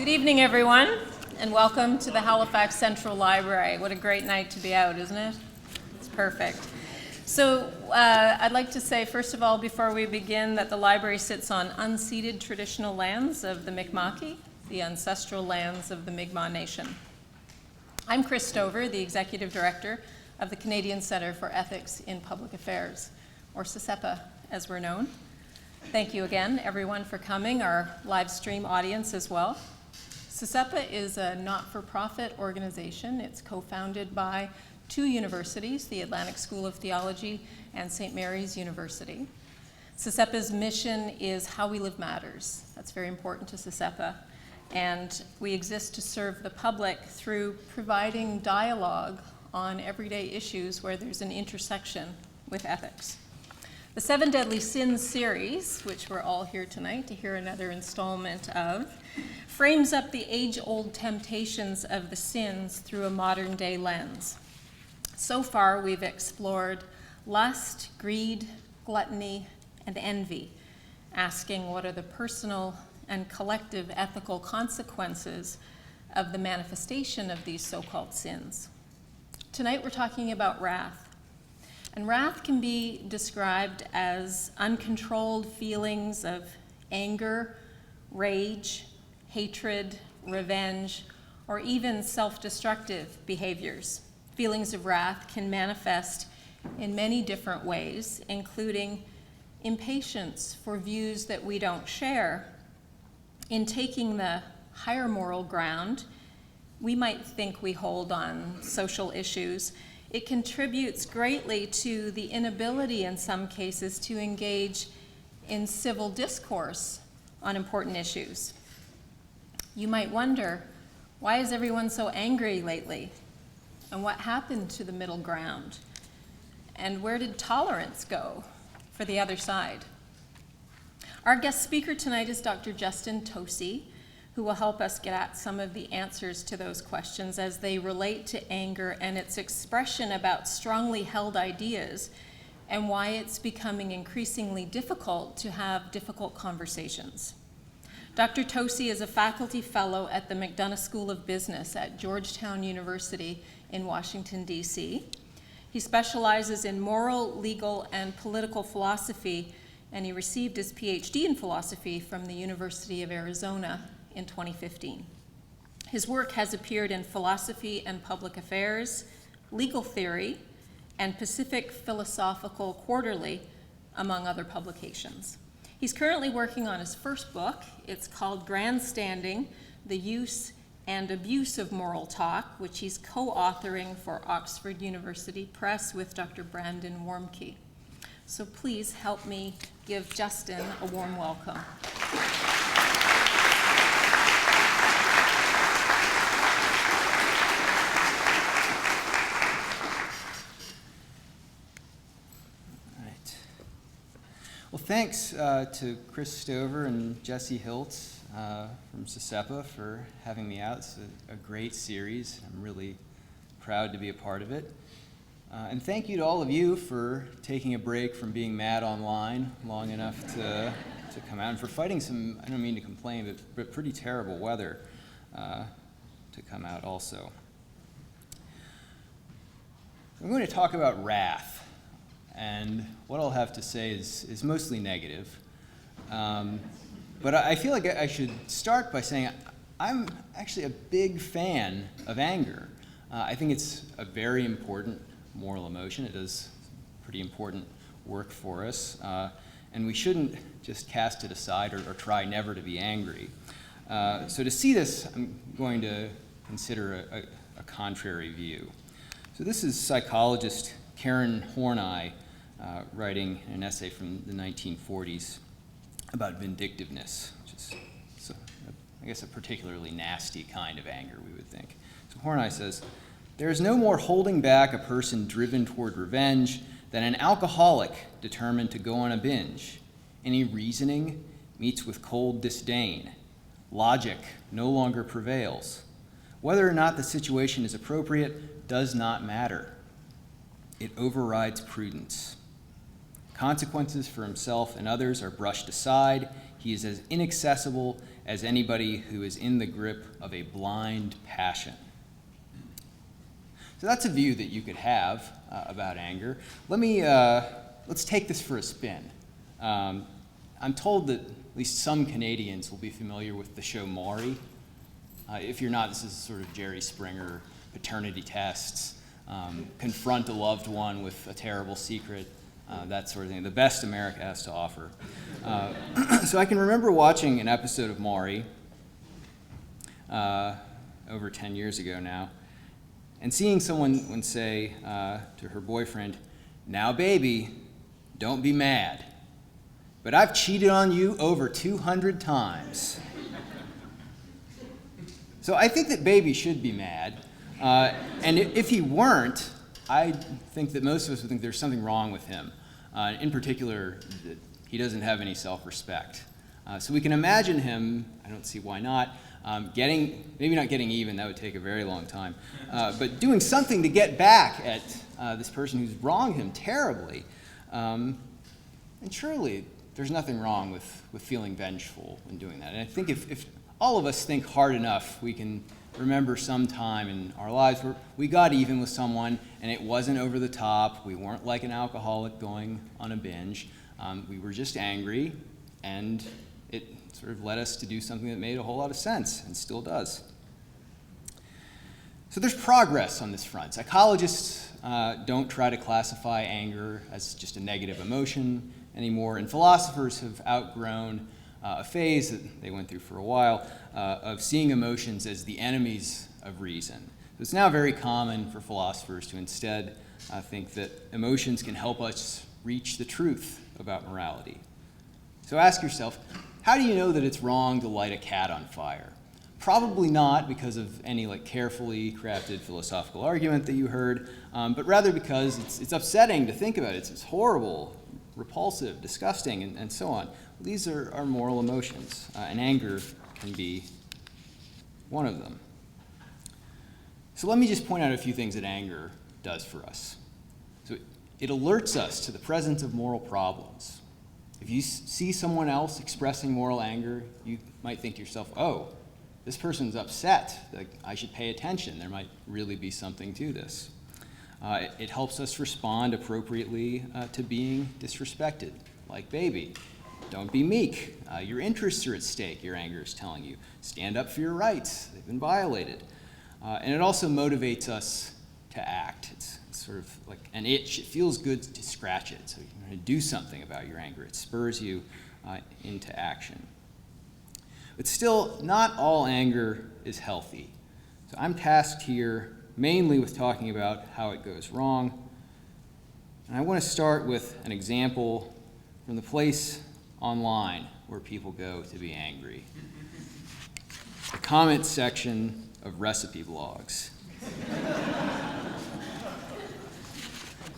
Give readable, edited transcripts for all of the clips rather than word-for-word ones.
Good evening, everyone, and welcome to the Halifax Central Library. What a great night to be out, isn't it? It's perfect. So I'd like to say, first of all, before we begin, that the library sits on unceded traditional lands of the Mi'kmaq, the ancestral lands of the Mi'kmaq Nation. I'm Chris Stover, the Executive Director of the Canadian Centre for Ethics in Public Affairs, or CCEPA as we're known. Thank you again, everyone, for coming, our live stream audience as well. CCEPA is a not-for-profit organization. It's co-founded by two universities, the Atlantic School of Theology and St. Mary's University. CCEPA's mission is how we live matters. That's very important to CCEPA. And we exist to serve the public through providing dialogue on everyday issues where there's an intersection with ethics. The Seven Deadly Sins series, which we're all here tonight to hear another installment of, frames up the age-old temptations of the sins through a modern-day lens. So far, we've explored lust, greed, gluttony, and envy, asking what are the personal and collective ethical consequences of the manifestation of these so-called sins. Tonight, we're talking about wrath. And wrath can be described as uncontrolled feelings of anger, rage, hatred, revenge, or even self-destructive behaviors. Feelings of wrath can manifest in many different ways, including impatience for views that we don't share. In taking the higher moral ground we might think we hold on social issues, it contributes greatly to the inability in some cases to engage in civil discourse on important issues. You might wonder, why is everyone so angry lately? And what happened to the middle ground? And where did tolerance go for the other side? Our guest speaker tonight is Dr. Justin Tosi, who will help us get at some of the answers to those questions as they relate to anger and its expression about strongly held ideas and why it's becoming increasingly difficult to have difficult conversations. Dr. Tosi is a faculty fellow at the McDonough School of Business at Georgetown University in Washington, D.C. He specializes in moral, legal, and political philosophy, and he received his PhD in philosophy from the University of Arizona in 2015. His work has appeared in Philosophy and Public Affairs, Legal Theory, and Pacific Philosophical Quarterly, among other publications. He's currently working on his first book. It's called Grandstanding, The Use and Abuse of Moral Talk, which he's co-authoring for Oxford University Press with Dr. Brandon Wormke. So please help me give Justin a warm welcome. Well, thanks to Chris Stover and Jesse Hiltz from CCEPA for having me out. It's a great series. I'm really proud to be a part of it. And thank you to all of you for taking a break from being mad online long enough to come out and for fighting some, I don't mean to complain, but pretty terrible weather to come out also. I'm going to talk about wrath. And what I'll have to say is mostly negative. But I feel like I should start by saying I'm actually a big fan of anger. I think it's a very important moral emotion. It does pretty important work for us. And we shouldn't just cast it aside or try never to be angry. So to see this, I'm going to consider a contrary view. So this is psychologist Karen Horney writing an essay from the 1940s about vindictiveness, which is, I guess, a particularly nasty kind of anger, we would think. So Horney says, "There is no more holding back a person driven toward revenge than an alcoholic determined to go on a binge. Any reasoning meets with cold disdain. Logic no longer prevails. Whether or not the situation is appropriate does not matter. It overrides prudence. Consequences for himself and others are brushed aside. He is as inaccessible as anybody who is in the grip of a blind passion. So that's a view that you could have about anger. Let's take this for a spin. I'm told that at least some Canadians will be familiar with the show Maury. If you're not, this is sort of Jerry Springer, paternity tests, confront a loved one with a terrible secret, that sort of thing, the best America has to offer. So I can remember watching an episode of Maury over 10 years ago now, and seeing someone say to her boyfriend, "Now baby, don't be mad, but I've cheated on you over 200 times." So I think that baby should be mad, and if he weren't, I think that most of us would think there's something wrong with him. In particular, that he doesn't have any self-respect. So we can imagine him, I don't see why not, maybe not getting even, that would take a very long time, but doing something to get back at this person who's wronged him terribly. And surely there's nothing wrong with feeling vengeful and doing that. And I think if all of us think hard enough, we can remember some time in our lives where we got even with someone and it wasn't over the top. We weren't like an alcoholic going on a binge. We were just angry, and it sort of led us to do something that made a whole lot of sense and still does. So there's progress on this front. Psychologists don't try to classify anger as just a negative emotion anymore, and philosophers have outgrown a phase that they went through for a while of seeing emotions as the enemies of reason. So it's now very common for philosophers to instead think that emotions can help us reach the truth about morality. So ask yourself, how do you know that it's wrong to light a cat on fire? Probably not because of any carefully crafted philosophical argument that you heard, but rather because it's upsetting to think about it. It's horrible, repulsive, disgusting, and so on. These are moral emotions, and anger can be one of them. So let me just point out a few things that anger does for us. So it alerts us to the presence of moral problems. If you see someone else expressing moral anger, you might think to yourself, oh, this person's upset. I should pay attention. There might really be something to this. It helps us respond appropriately to being disrespected, like baby. Don't be meek. Your interests are at stake, your anger is telling you. Stand up for your rights. They've been violated. And it also motivates us to act. It's sort of like an itch. It feels good to scratch it. So you're going to do something about your anger. It spurs you into action. But still, not all anger is healthy. So I'm tasked here mainly with talking about how it goes wrong. And I want to start with an example from the place online where people go to be angry. The comment section of recipe blogs.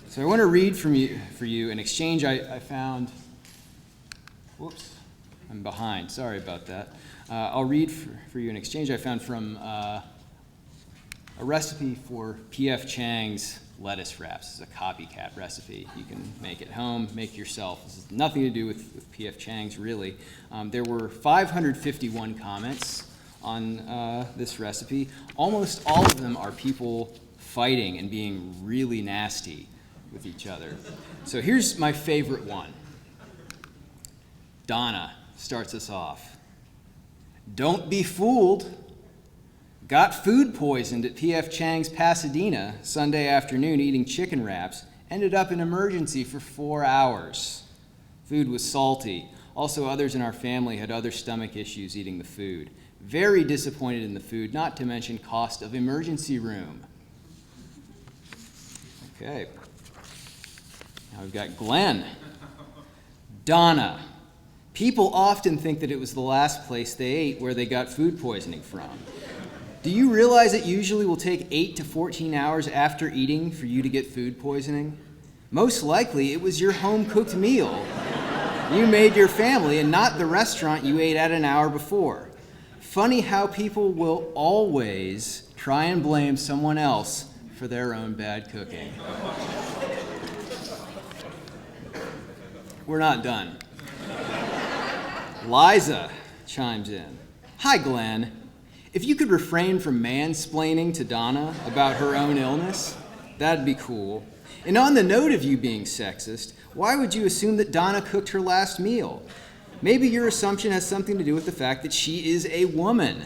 So I want to read for you an exchange I found. Whoops, I'm behind. Sorry about that. I'll read for you an exchange I found from a recipe for P.F. Chang's lettuce wraps. It's a copycat recipe. You can make it home, make yourself. This has nothing to do with P.F. Chang's, really. There were 551 comments on this recipe. Almost all of them are people fighting and being really nasty with each other. So here's my favorite one. Donna starts us off. Don't be fooled. Got food poisoned at P.F. Chang's Pasadena Sunday afternoon eating chicken wraps. Ended up in emergency for 4 hours. Food was salty. Also, others in our family had other stomach issues eating the food. Very disappointed in the food, not to mention cost of emergency room. Okay. Now we've got Glenn. Donna. People often think that it was the last place they ate where they got food poisoning from. Do you realize it usually will take 8 to 14 hours after eating for you to get food poisoning? Most likely it was your home-cooked meal you made your family and not the restaurant you ate at an hour before. Funny how people will always try and blame someone else for their own bad cooking. We're not done. Liza chimes in. Hi, Glenn. If you could refrain from mansplaining to Donna about her own illness, that'd be cool. And on the note of you being sexist, why would you assume that Donna cooked her last meal? Maybe your assumption has something to do with the fact that she is a woman.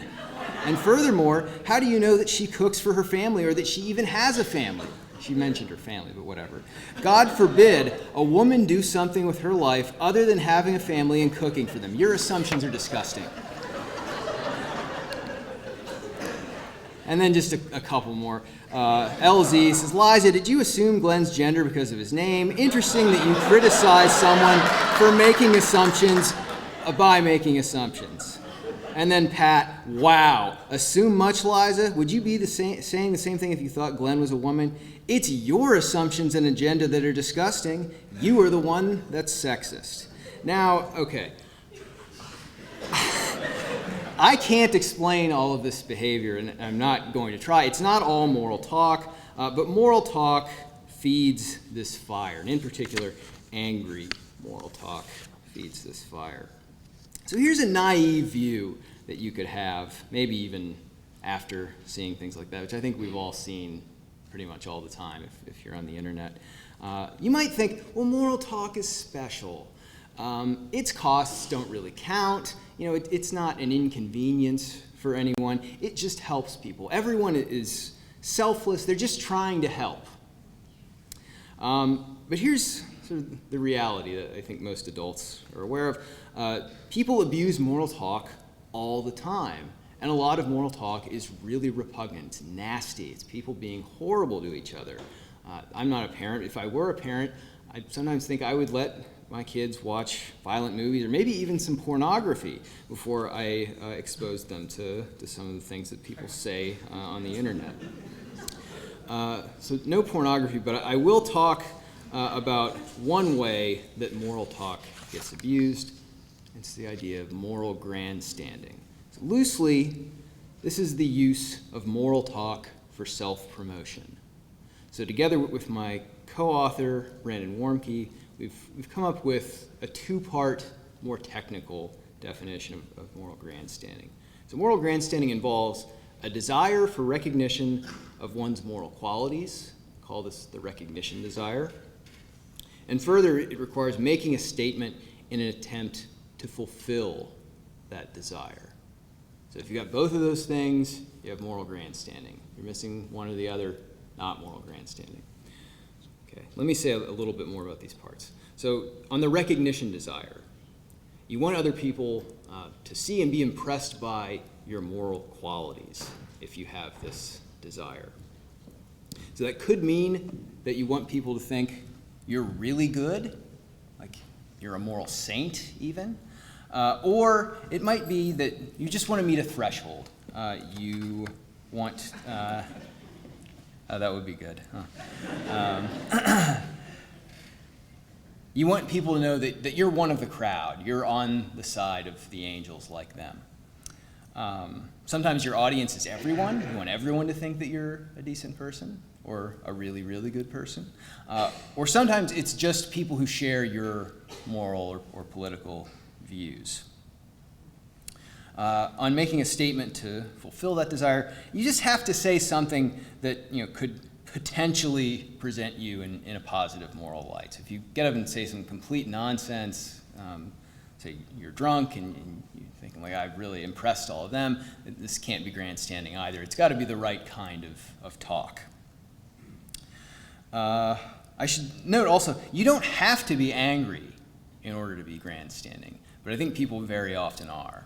And furthermore, how do you know that she cooks for her family or that she even has a family? She mentioned her family, but whatever. God forbid a woman do something with her life other than having a family and cooking for them. Your assumptions are disgusting. And then just a couple more. LZ says, Liza, did you assume Glenn's gender because of his name? Interesting that you criticize someone for making assumptions by making assumptions. And then Pat, wow, assume much, Liza? Would you be saying the same thing if you thought Glenn was a woman? It's your assumptions and agenda that are disgusting. You are the one that's sexist. Now, okay. I can't explain all of this behavior, and I'm not going to try. It's not all moral talk, but moral talk feeds this fire, and in particular, angry moral talk feeds this fire. So here's a naive view that you could have, maybe even after seeing things like that, which I think we've all seen pretty much all the time if you're on the internet. You might think, well, moral talk is special. Its costs don't really count. It's not an inconvenience for anyone. It just helps people. Everyone is selfless. They're just trying to help. But here's sort of the reality that I think most adults are aware of. People abuse moral talk all the time. And a lot of moral talk is really repugnant. It's nasty. It's people being horrible to each other. I'm not a parent. If I were a parent, I sometimes think I would let my kids watch violent movies or maybe even some pornography before I exposed them to some of the things that people say on the internet. So no pornography, but I will talk about one way that moral talk gets abused. It's the idea of moral grandstanding. So loosely, this is the use of moral talk for self-promotion. So together with my co-author, Brandon Warmke, we've come up with a two-part, more technical definition of moral grandstanding. So moral grandstanding involves a desire for recognition of one's moral qualities, call this the recognition desire. And further, it requires making a statement in an attempt to fulfill that desire. So if you got both of those things, you have moral grandstanding. If you're missing one or the other, not moral grandstanding. Okay, let me say a little bit more about these parts. So on the recognition desire, you want other people to see and be impressed by your moral qualities if you have this desire. So that could mean that you want people to think you're really good, like you're a moral saint even, or it might be that you just want to meet a threshold. You want, that would be good, huh? You want people to know that you're one of the crowd. You're on the side of the angels like them. Sometimes your audience is everyone. You want everyone to think that you're a decent person or a really, really good person. Or sometimes it's just people who share your moral or political views. On making a statement to fulfill that desire, you just have to say something that could potentially present you in a positive moral light. So if you get up and say some complete nonsense, say you're drunk and you're thinking, like, I've really impressed all of them, this can't be grandstanding either. It's got to be the right kind of talk. I should note also, you don't have to be angry in order to be grandstanding, but I think people very often are.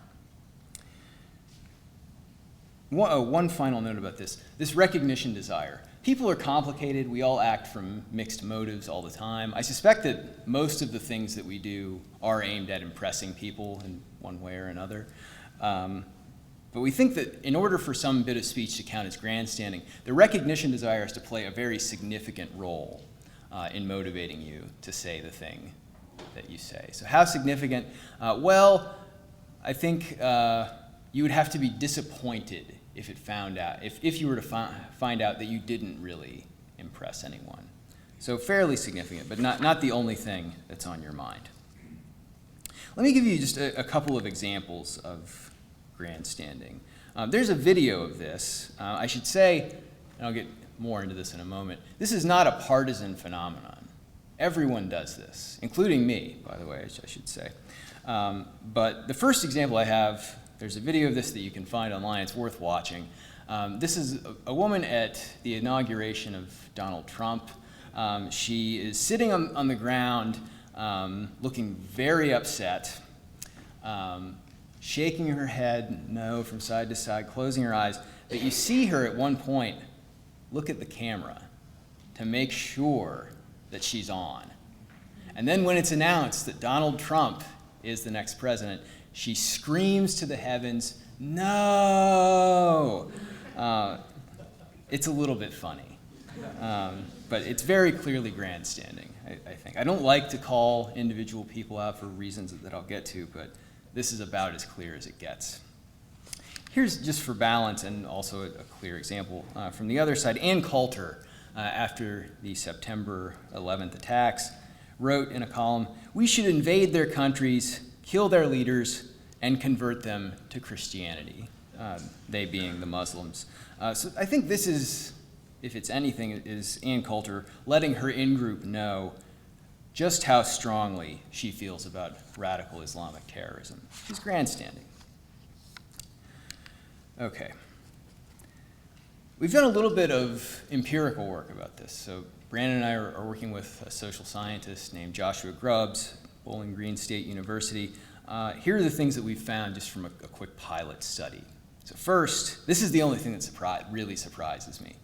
One final note about this recognition desire. People are complicated. We all act from mixed motives all the time. I suspect that most of the things that we do are aimed at impressing people in one way or another. But we think that in order for some bit of speech to count as grandstanding, the recognition desire is to play a very significant role in motivating you to say the thing that you say. So how significant? Well, I think you would have to be disappointed if it found out, if you were to find out that you didn't really impress anyone. So fairly significant, but not the only thing that's on your mind. Let me give you just a couple of examples of grandstanding. There's a video of this. I should say, and I'll get more into this in a moment, this is not a partisan phenomenon. Everyone does this, including me, by the way, I should say. But the first example I have, there's a video of this that you can find online. It's worth watching. This is a woman at the inauguration of Donald Trump. She is sitting on the ground, looking very upset, shaking her head no from side to side, closing her eyes. But you see her at one point look at the camera to make sure that she's on. And then when it's announced that Donald Trump is the next president, she screams to the heavens, "No!" It's a little bit funny, but it's very clearly grandstanding, I think. I don't like to call individual people out for reasons that I'll get to, but this is about as clear as it gets. Here's, just for balance and also a clear example from the other side, Ann Coulter, after the September 11th attacks, wrote in a column, "We should invade their countries, kill their leaders, and convert them to Christianity," they being the Muslims. So I think this is, if it's anything, is Ann Coulter letting her in-group know just how strongly she feels about radical Islamic terrorism. She's grandstanding. Okay. We've done a little bit of empirical work about this. So Brandon and I are working with a social scientist named Joshua Grubbs, Bowling Green State University. Here are the things that we've found just from a quick pilot study. So first, this is the only thing that really surprises me.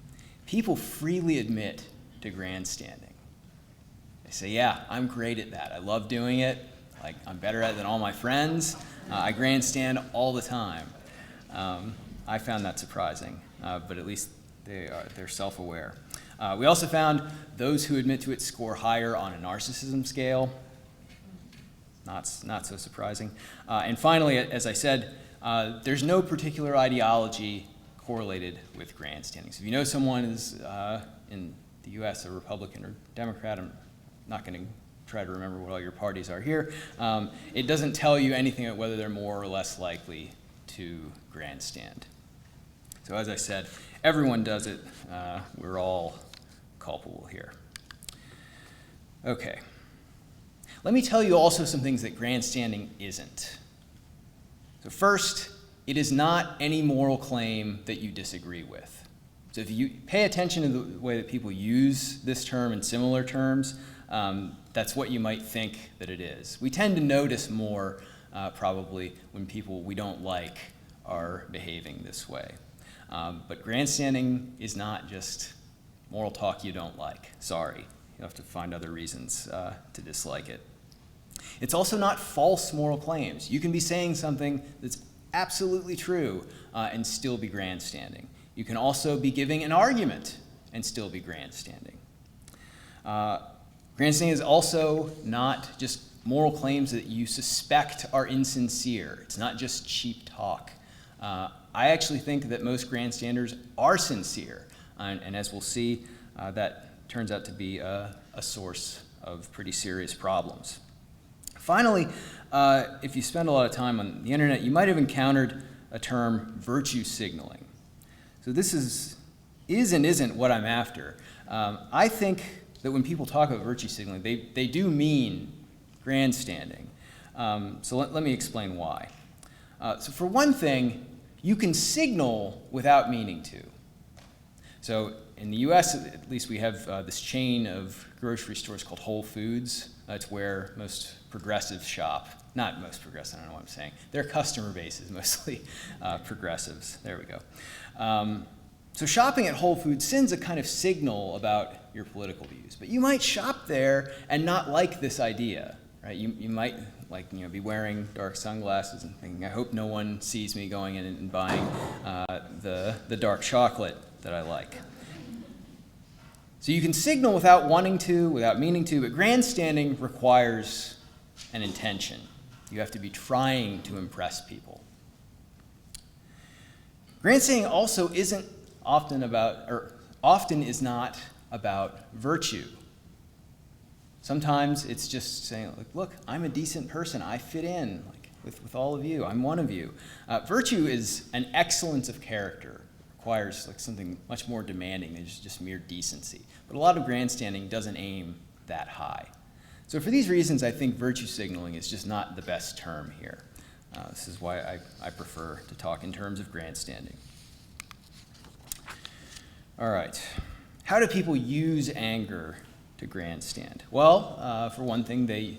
People freely admit to grandstanding. They say, "Yeah, I'm great at that. I love doing it. Like, I'm better at it than all my friends. I grandstand all the time." I found that surprising, but at least they're self-aware. We also found those who admit to it score higher on a narcissism scale. Not so surprising. And finally, as I said, there's no particular ideology correlated with grandstanding. So if you know someone is in the US a Republican or Democrat, I'm not going to try to remember what all your parties are here, it doesn't tell you anything about whether they're more or less likely to grandstand. So as I said, everyone does it. We're all culpable here. Okay. Let me tell you also some things that grandstanding isn't. So first, it is not any moral claim that you disagree with. So if you pay attention to the way that people use this term and similar terms, that's what you might think that it is. We tend to notice more probably when people we don't like are behaving this way. But grandstanding is not just moral talk you don't like. Sorry, you'll have to find other reasons to dislike it. It's also not false moral claims. You can be saying something that's absolutely true and still be grandstanding. You can also be giving an argument and still be grandstanding. Grandstanding is also not just moral claims that you suspect are insincere. It's not just cheap talk. I actually think that most grandstanders are sincere, and as we'll see, that turns out to be a source of pretty serious problems. Finally, if you spend a lot of time on the internet, you might have encountered a term, virtue signaling. So this is and isn't what I'm after. I think that when people talk about virtue signaling, they do mean grandstanding. So let me explain why. So for one thing, you can signal without meaning to. So in the US, at least, we have this chain of grocery stores called Whole Foods. That's where most progressives shop. Not most progressives, I don't know what I'm saying. Their customer base is mostly progressives. There we go. So shopping at Whole Foods sends a kind of signal about your political views. But you might shop there and not like this idea, right? You might be wearing dark sunglasses and thinking, I hope no one sees me going in and buying the dark chocolate that I like. So you can signal without wanting to, without meaning to, but grandstanding requires an intention. You have to be trying to impress people. Grandstanding also often is not about virtue. Sometimes it's just saying, like, look, I'm a decent person. I fit in with all of you. I'm one of you. Virtue is an excellence of character. It requires something much more demanding than just mere decency. But a lot of grandstanding doesn't aim that high. So for these reasons, I think virtue signaling is just not the best term here. This is why I prefer to talk in terms of grandstanding. All right. How do people use anger to grandstand? Well, for one thing, they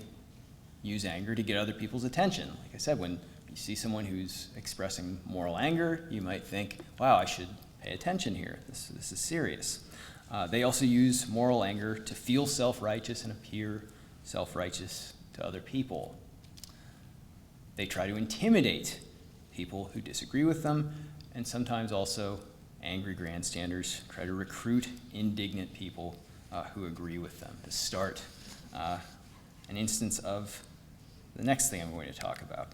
use anger to get other people's attention. Like I said, when you see someone who's expressing moral anger, you might think, wow, I should pay attention here. This is serious. They also use moral anger to feel self-righteous and appear self-righteous to other people. They try to intimidate people who disagree with them, and sometimes also angry grandstanders try to recruit indignant people who agree with them to start an instance of the next thing I'm going to talk about.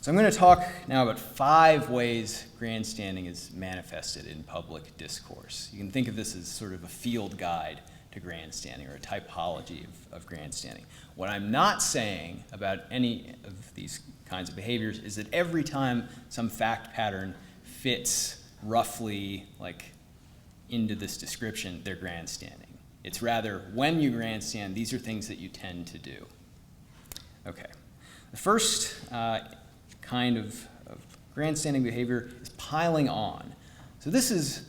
So I'm going to talk now about 5 ways grandstanding is manifested in public discourse. You can think of this as sort of a field guide to grandstanding, or a typology of grandstanding. What I'm not saying about any of these kinds of behaviors is that every time some fact pattern fits roughly into this description, they're grandstanding. It's rather, when you grandstand, these are things that you tend to do. Okay. The first kind of grandstanding behavior is piling on. So this is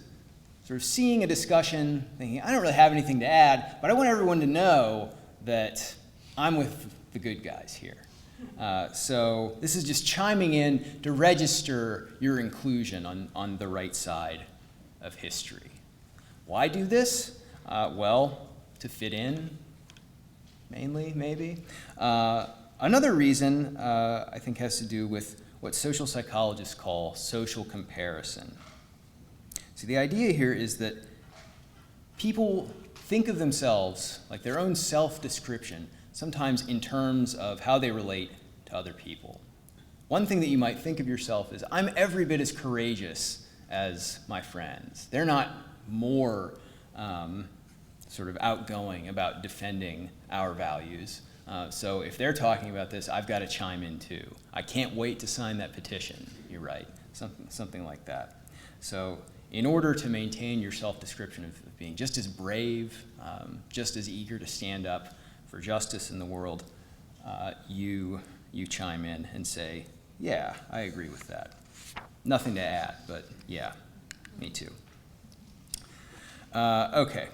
sort of seeing a discussion, thinking, I don't really have anything to add, but I want everyone to know that I'm with the good guys here. So this is just chiming in to register your inclusion on the right side of history. Why do this? Well, to fit in, mainly, maybe. Another reason, I think, has to do with what social psychologists call social comparison. So the idea here is that people think of themselves, like their own self-description, sometimes in terms of how they relate to other people. One thing that you might think of yourself is, I'm every bit as courageous as my friends. They're not more sort of outgoing about defending our values. So if they're talking about this, I've got to chime in too. I can't wait to sign that petition, you write, something like that. So in order to maintain your self-description of being just as brave, just as eager to stand up for justice in the world, you chime in and say, yeah, I agree with that. Nothing to add, but yeah, me too. Okay.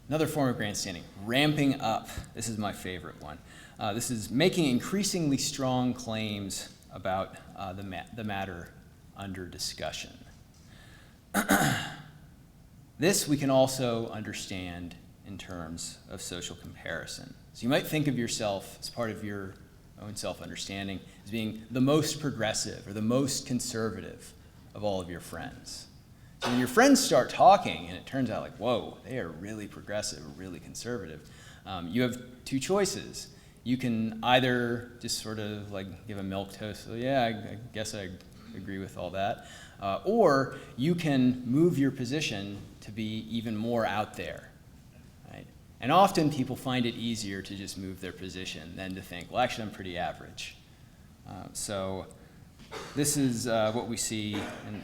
Another form of grandstanding, ramping up. This is my favorite one. This is making increasingly strong claims about the matter under discussion. This we can also understand in terms of social comparison. So you might think of yourself as part of your own self-understanding as being the most progressive or the most conservative of all of your friends. So when your friends start talking and it turns out whoa, they are really progressive or really conservative, you have 2 choices. You can either just sort of give a milquetoast, so yeah, I guess I agree with all that, or you can move your position to be even more out there. Right? And often people find it easier to just move their position than to think, well, actually I'm pretty average. So this is what we see in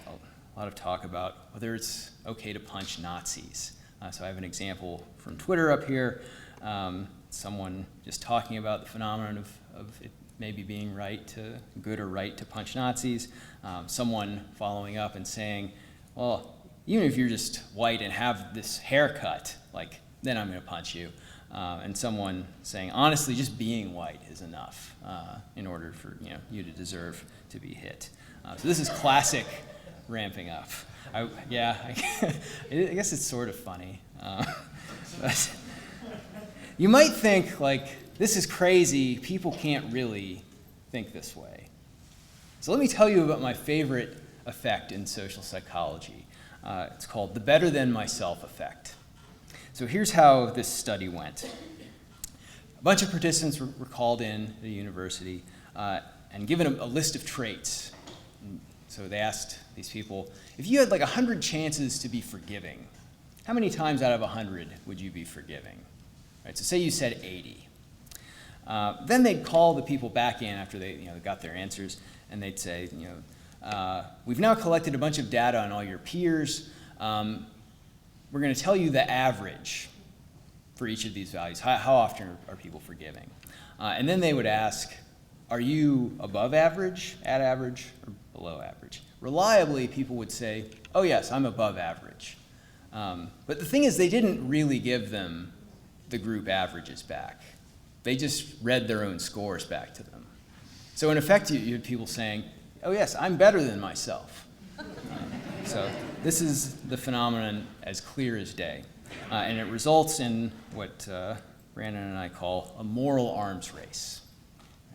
a lot of talk about whether it's okay to punch Nazis. So I have an example from Twitter up here. Someone just talking about the phenomenon of it maybe being good or right to punch Nazis. Someone following up and saying, well, even if you're just white and have this haircut, then I'm going to punch you. And someone saying, honestly, just being white is enough in order for you to deserve to be hit. So this is classic ramping up. I guess it's sort of funny. But you might think, this is crazy. People can't really think this way. So let me tell you about my favorite effect in social psychology. It's called the better than myself effect. So here's how this study went. A bunch of participants were called in to the university and given a list of traits. So they asked these people, if you had 100 chances to be forgiving, how many times out of 100 would you be forgiving? Right? So say you said 80. Then they'd call the people back in after they got their answers, and they'd say, we've now collected a bunch of data on all your peers. We're going to tell you the average for each of these values. How often are people forgiving? And then they would ask, are you above average, at average, or below average? Reliably, people would say, oh yes, I'm above average. But the thing is, they didn't really give them the group averages back. They just read their own scores back to them. So in effect, you had people saying, oh yes, I'm better than myself. So this is the phenomenon as clear as day. And it results in what Brandon and I call a moral arms race.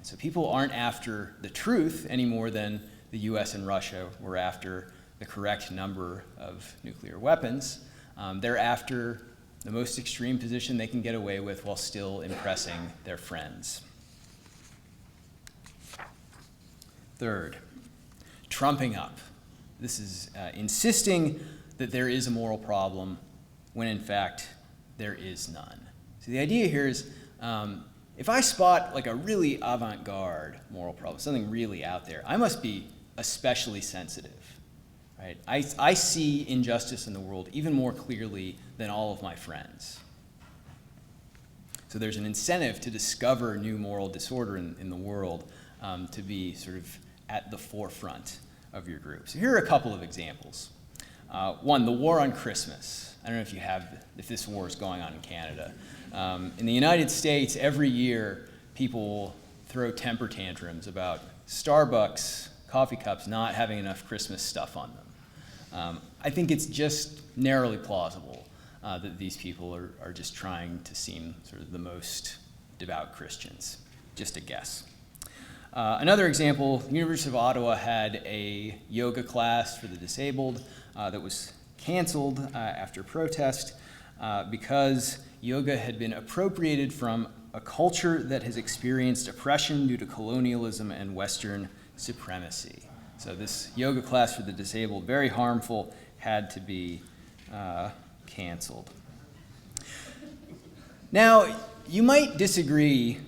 So people aren't after the truth any more than the US and Russia were after the correct number of nuclear weapons. They're after the most extreme position they can get away with while still impressing their friends. Third, trumping up. This is insisting that there is a moral problem when in fact there is none. So the idea here is if I spot like a really avant-garde moral problem, something really out there, I must be especially sensitive. Right? I see injustice in the world even more clearly than all of my friends. So there's an incentive to discover new moral disorder in the world, to be sort of at the forefront of your group. So here are a couple of examples. One, the war on Christmas. I don't know if this war is going on in Canada. In the United States, every year, people throw temper tantrums about Starbucks coffee cups not having enough Christmas stuff on them. I think it's just narrowly plausible that these people are just trying to seem sort of the most devout Christians. Just a guess. Another example, the University of Ottawa had a yoga class for the disabled that was canceled after protest because yoga had been appropriated from a culture that has experienced oppression due to colonialism and Western supremacy. So this yoga class for the disabled, very harmful, had to be canceled. Now, you might disagree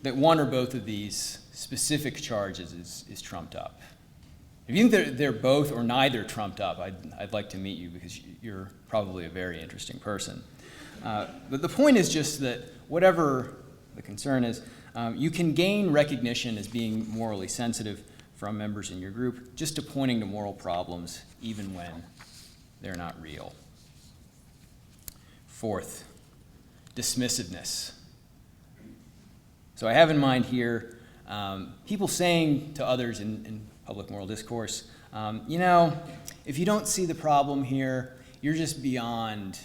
that one or both of these specific charges is trumped up. If you think they're both or neither trumped up, I'd like to meet you because you're probably a very interesting person. But the point is just that whatever the concern is, you can gain recognition as being morally sensitive from members in your group just to pointing to moral problems even when they're not real. Fourth, dismissiveness. So I have in mind here people saying to others in public moral discourse, if you don't see the problem here, you're just beyond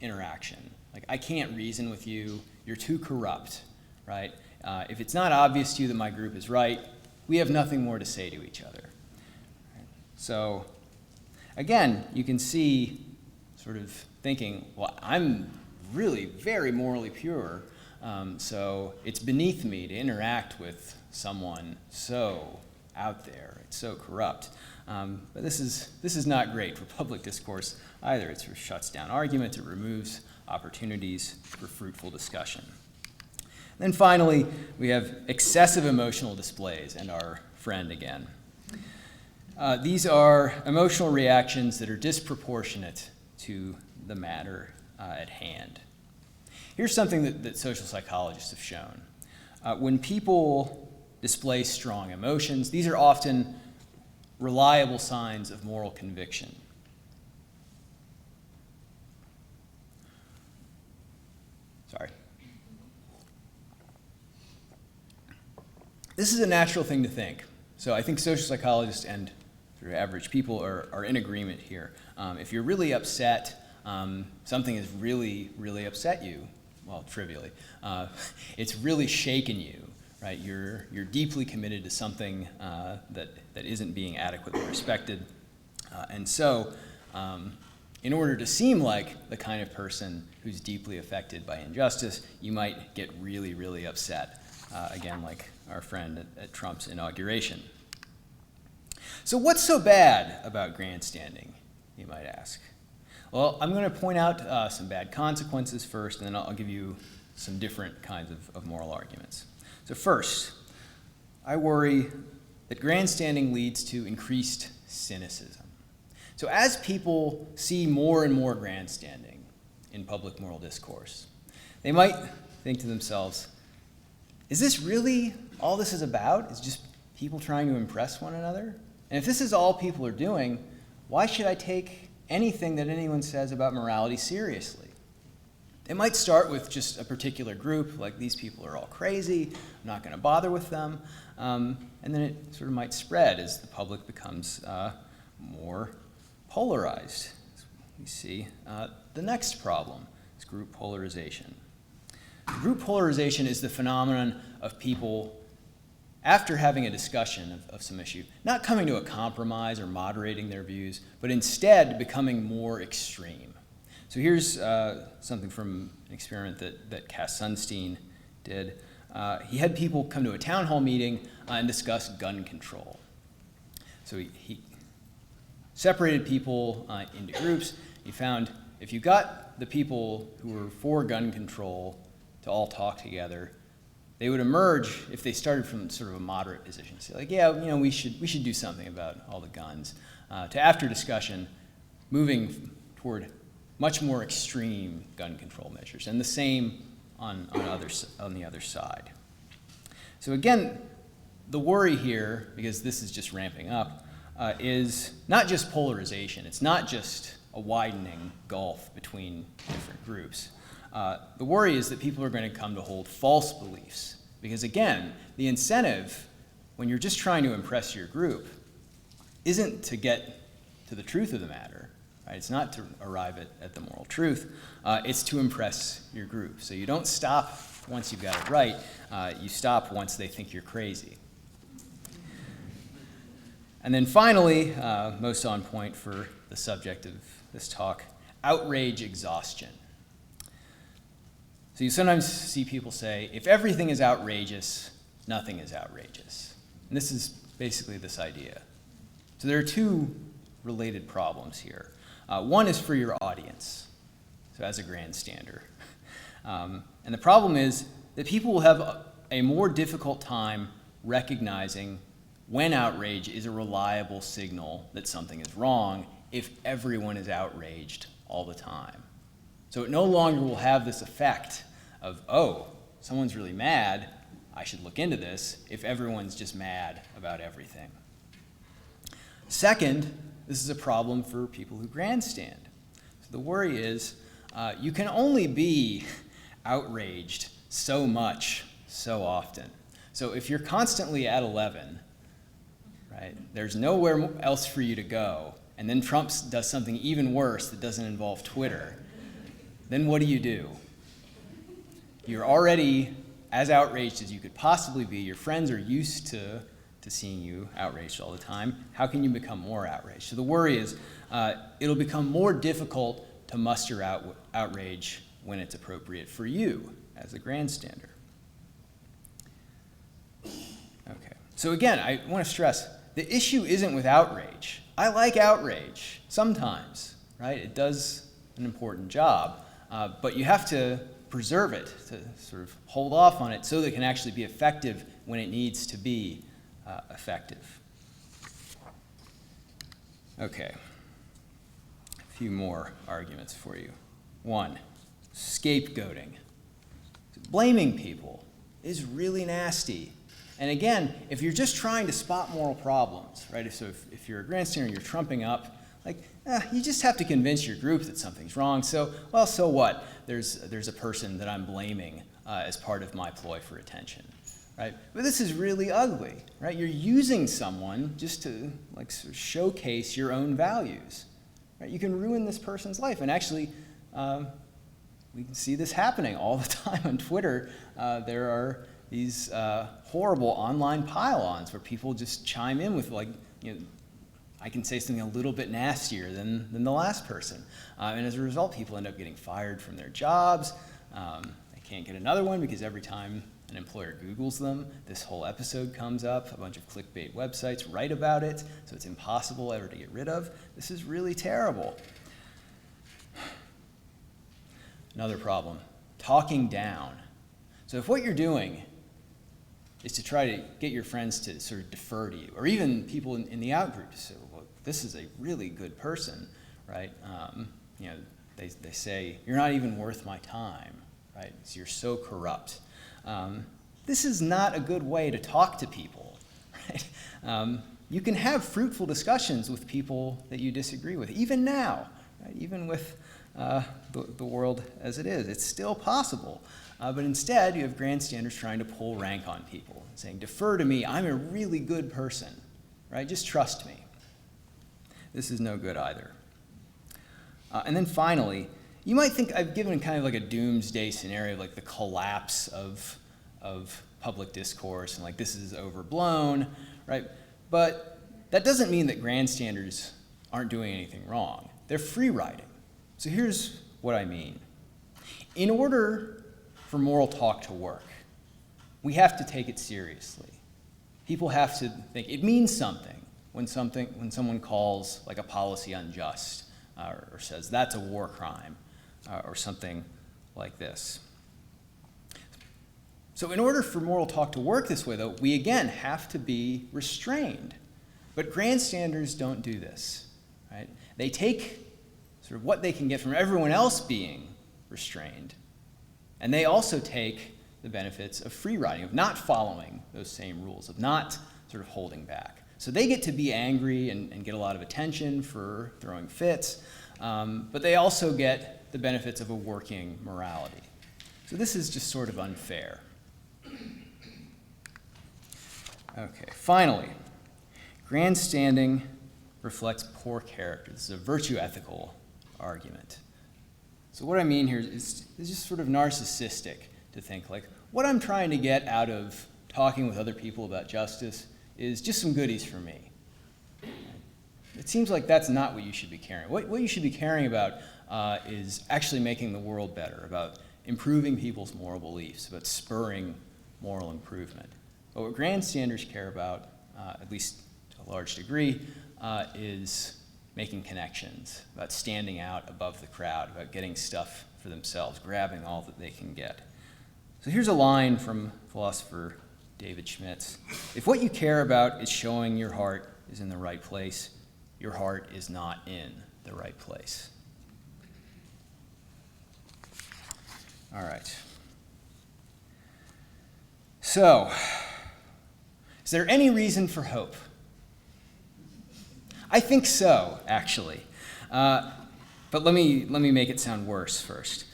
interaction. Like, I can't reason with you, you're too corrupt, right? If it's not obvious to you that my group is right, we have nothing more to say to each other. So, again, you can see sort of thinking, well, I'm really very morally pure, so it's beneath me to interact with someone so out there, it's so corrupt. But this is not great for public discourse either. It sort of shuts down arguments, it removes opportunities for fruitful discussion. Then finally, we have excessive emotional displays, and our friend again. These are emotional reactions that are disproportionate to the matter at hand. Here's something that social psychologists have shown. When people display strong emotions, these are often reliable signs of moral conviction. Sorry. This is a natural thing to think. So I think social psychologists and sort of average people are in agreement here. If you're really upset, something has really, really upset you, well, trivially, it's really shaken you, right? You're deeply committed to something that isn't being adequately respected. And so, in order to seem like the kind of person who's deeply affected by injustice, you might get really, really upset, again, like our friend at Trump's inauguration. So what's so bad about grandstanding, you might ask? Well, I'm going to point out some bad consequences first, and then I'll give you some different kinds of moral arguments. So first, I worry that grandstanding leads to increased cynicism. So as people see more and more grandstanding in public moral discourse, they might think to themselves, is this really all this is about? Is just people trying to impress one another? And if this is all people are doing, why should I take anything that anyone says about morality seriously? It might start with just a particular group, like these people are all crazy, I'm not going to bother with them, and then it sort of might spread as the public becomes more polarized. We see the next problem is group polarization. Group polarization is the phenomenon of people, after having a discussion of some issue, not coming to a compromise or moderating their views, but instead becoming more extreme. So here's something from an experiment that Cass Sunstein did. He had people come to a town hall meeting and discuss gun control. So he separated people into groups. He found if you got the people who were for gun control to all talk together, they would emerge, if they started from sort of a moderate position, say like, yeah, we should do something about all the guns, to after discussion, moving toward much more extreme gun control measures, and the same on the other side. So again, the worry here, because this is just ramping up, is not just polarization. It's not just a widening gulf between different groups. The worry is that people are going to come to hold false beliefs, because again, the incentive when you're just trying to impress your group isn't to get to the truth of the matter. Right? It's not to arrive at the moral truth. It's to impress your group. So you don't stop once you've got it right. You stop once they think you're crazy. And then finally, most on point for the subject of this talk, outrage exhaustion. So you sometimes see people say, if everything is outrageous, nothing is outrageous. And this is basically this idea. So there are two related problems here. One is for your audience, so as a grandstander. And the problem is that people will have a more difficult time recognizing when outrage is a reliable signal that something is wrong if everyone is outraged all the time. So it no longer will have this effect of, oh, someone's really mad, I should look into this, if everyone's just mad about everything. Second, this is a problem for people who grandstand. So the worry is you can only be outraged so much, so often. So if you're constantly at 11, right, there's nowhere else for you to go, and then Trump does something even worse that doesn't involve Twitter, then what do? You're already as outraged as you could possibly be. Your friends are used to seeing you outraged all the time. How can you become more outraged? So the worry is it'll become more difficult to muster outrage when it's appropriate for you as a grandstander. Okay. So again, I want to stress, the issue isn't with outrage. I like outrage sometimes, right? It does an important job, but you have to preserve it, to sort of hold off on it so that it can actually be effective when it needs to be effective. Okay, a few more arguments for you. One, scapegoating. Blaming people is really nasty. And again, if you're just trying to spot moral problems, right? If you're a grandstander and you're trumping up, like, you just have to convince your group that something's wrong. So what? There's a person that I'm blaming as part of my ploy for attention, right? But this is really ugly, right? You're using someone just to like sort of showcase your own values, right? You can ruin this person's life, and actually, we can see this happening all the time on Twitter. There are these horrible online pile-ons where people just chime in with like, I can say something a little bit nastier than the last person. And as a result, people end up getting fired from their jobs. They can't get another one because every time an employer Googles them, this whole episode comes up. A bunch of clickbait websites write about it, so it's impossible ever to get rid of. This is really terrible. Another problem, talking down. So if what you're doing is to try to get your friends to sort of defer to you, or even people in the out-group to say, well, this is a really good person, right? They say, you're not even worth my time, right? So you're so corrupt. This is not a good way to talk to people, right? You can have fruitful discussions with people that you disagree with, even now, right? Even with the world as it is. It's still possible. But instead, you have grandstanders trying to pull rank on people, saying, defer to me, I'm a really good person, right? Just trust me. This is no good either. And then finally, you might think I've given kind of like a doomsday scenario, like the collapse of public discourse, and like this is overblown, right? But that doesn't mean that grandstanders aren't doing anything wrong. They're free riding. So here's what I mean. In order for moral talk to work, we have to take it seriously. People have to think it means something when someone calls like a policy unjust, or says that's a war crime, or something like this. So in order for moral talk to work this way, though, we again have to be restrained. But grandstanders don't do this, right? They take sort of what they can get from everyone else being restrained, and they also take the benefits of free riding, of not following those same rules, of not sort of holding back. So they get to be angry and get a lot of attention for throwing fits, but they also get the benefits of a working morality. So this is just sort of unfair. Okay, finally, grandstanding reflects poor character. This is a virtue ethical argument. So what I mean here is just sort of narcissistic to think like, what I'm trying to get out of talking with other people about justice is just some goodies for me. It seems like that's not what you should be caring. What you should be caring about is actually making the world better, about improving people's moral beliefs, about spurring moral improvement. But what grandstanders care about, at least to a large degree, is making connections, about standing out above the crowd, about getting stuff for themselves, grabbing all that they can get. So here's a line from philosopher David Schmitz. If what you care about is showing your heart is in the right place, your heart is not in the right place. All right. So, is there any reason for hope? I think so, actually. But let me make it sound worse first.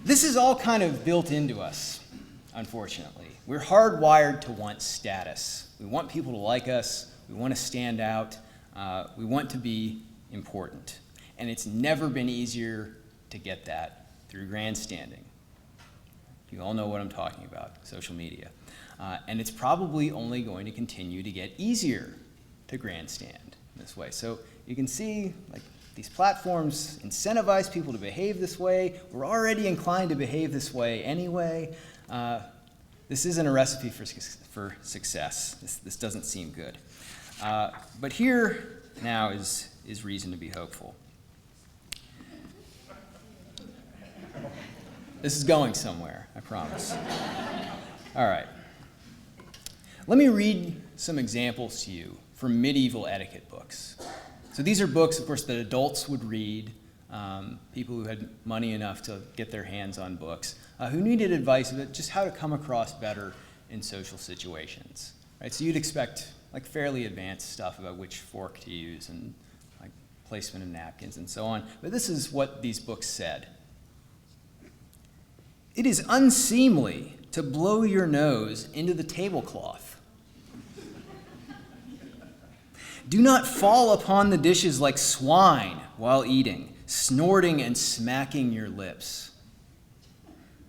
This is all kind of built into us, unfortunately. We're hardwired to want status. We want people to like us. We want to stand out. We want to be important. And it's never been easier to get that through grandstanding. You all know what I'm talking about, social media. And it's probably only going to continue to get easier to grandstand in this way. So you can see, like, these platforms incentivize people to behave this way. We're already inclined to behave this way anyway. This isn't a recipe for success. This doesn't seem good. But here now is reason to be hopeful. This is going somewhere, I promise. All right. Let me read some examples to you from medieval etiquette books. So these are books, of course, that adults would read, people who had money enough to get their hands on books, who needed advice about just how to come across better in social situations. Right? So you'd expect like fairly advanced stuff about which fork to use and like placement of napkins and so on. But this is what these books said. It is unseemly to blow your nose into the tablecloth. Do not fall upon the dishes like swine while eating, snorting and smacking your lips.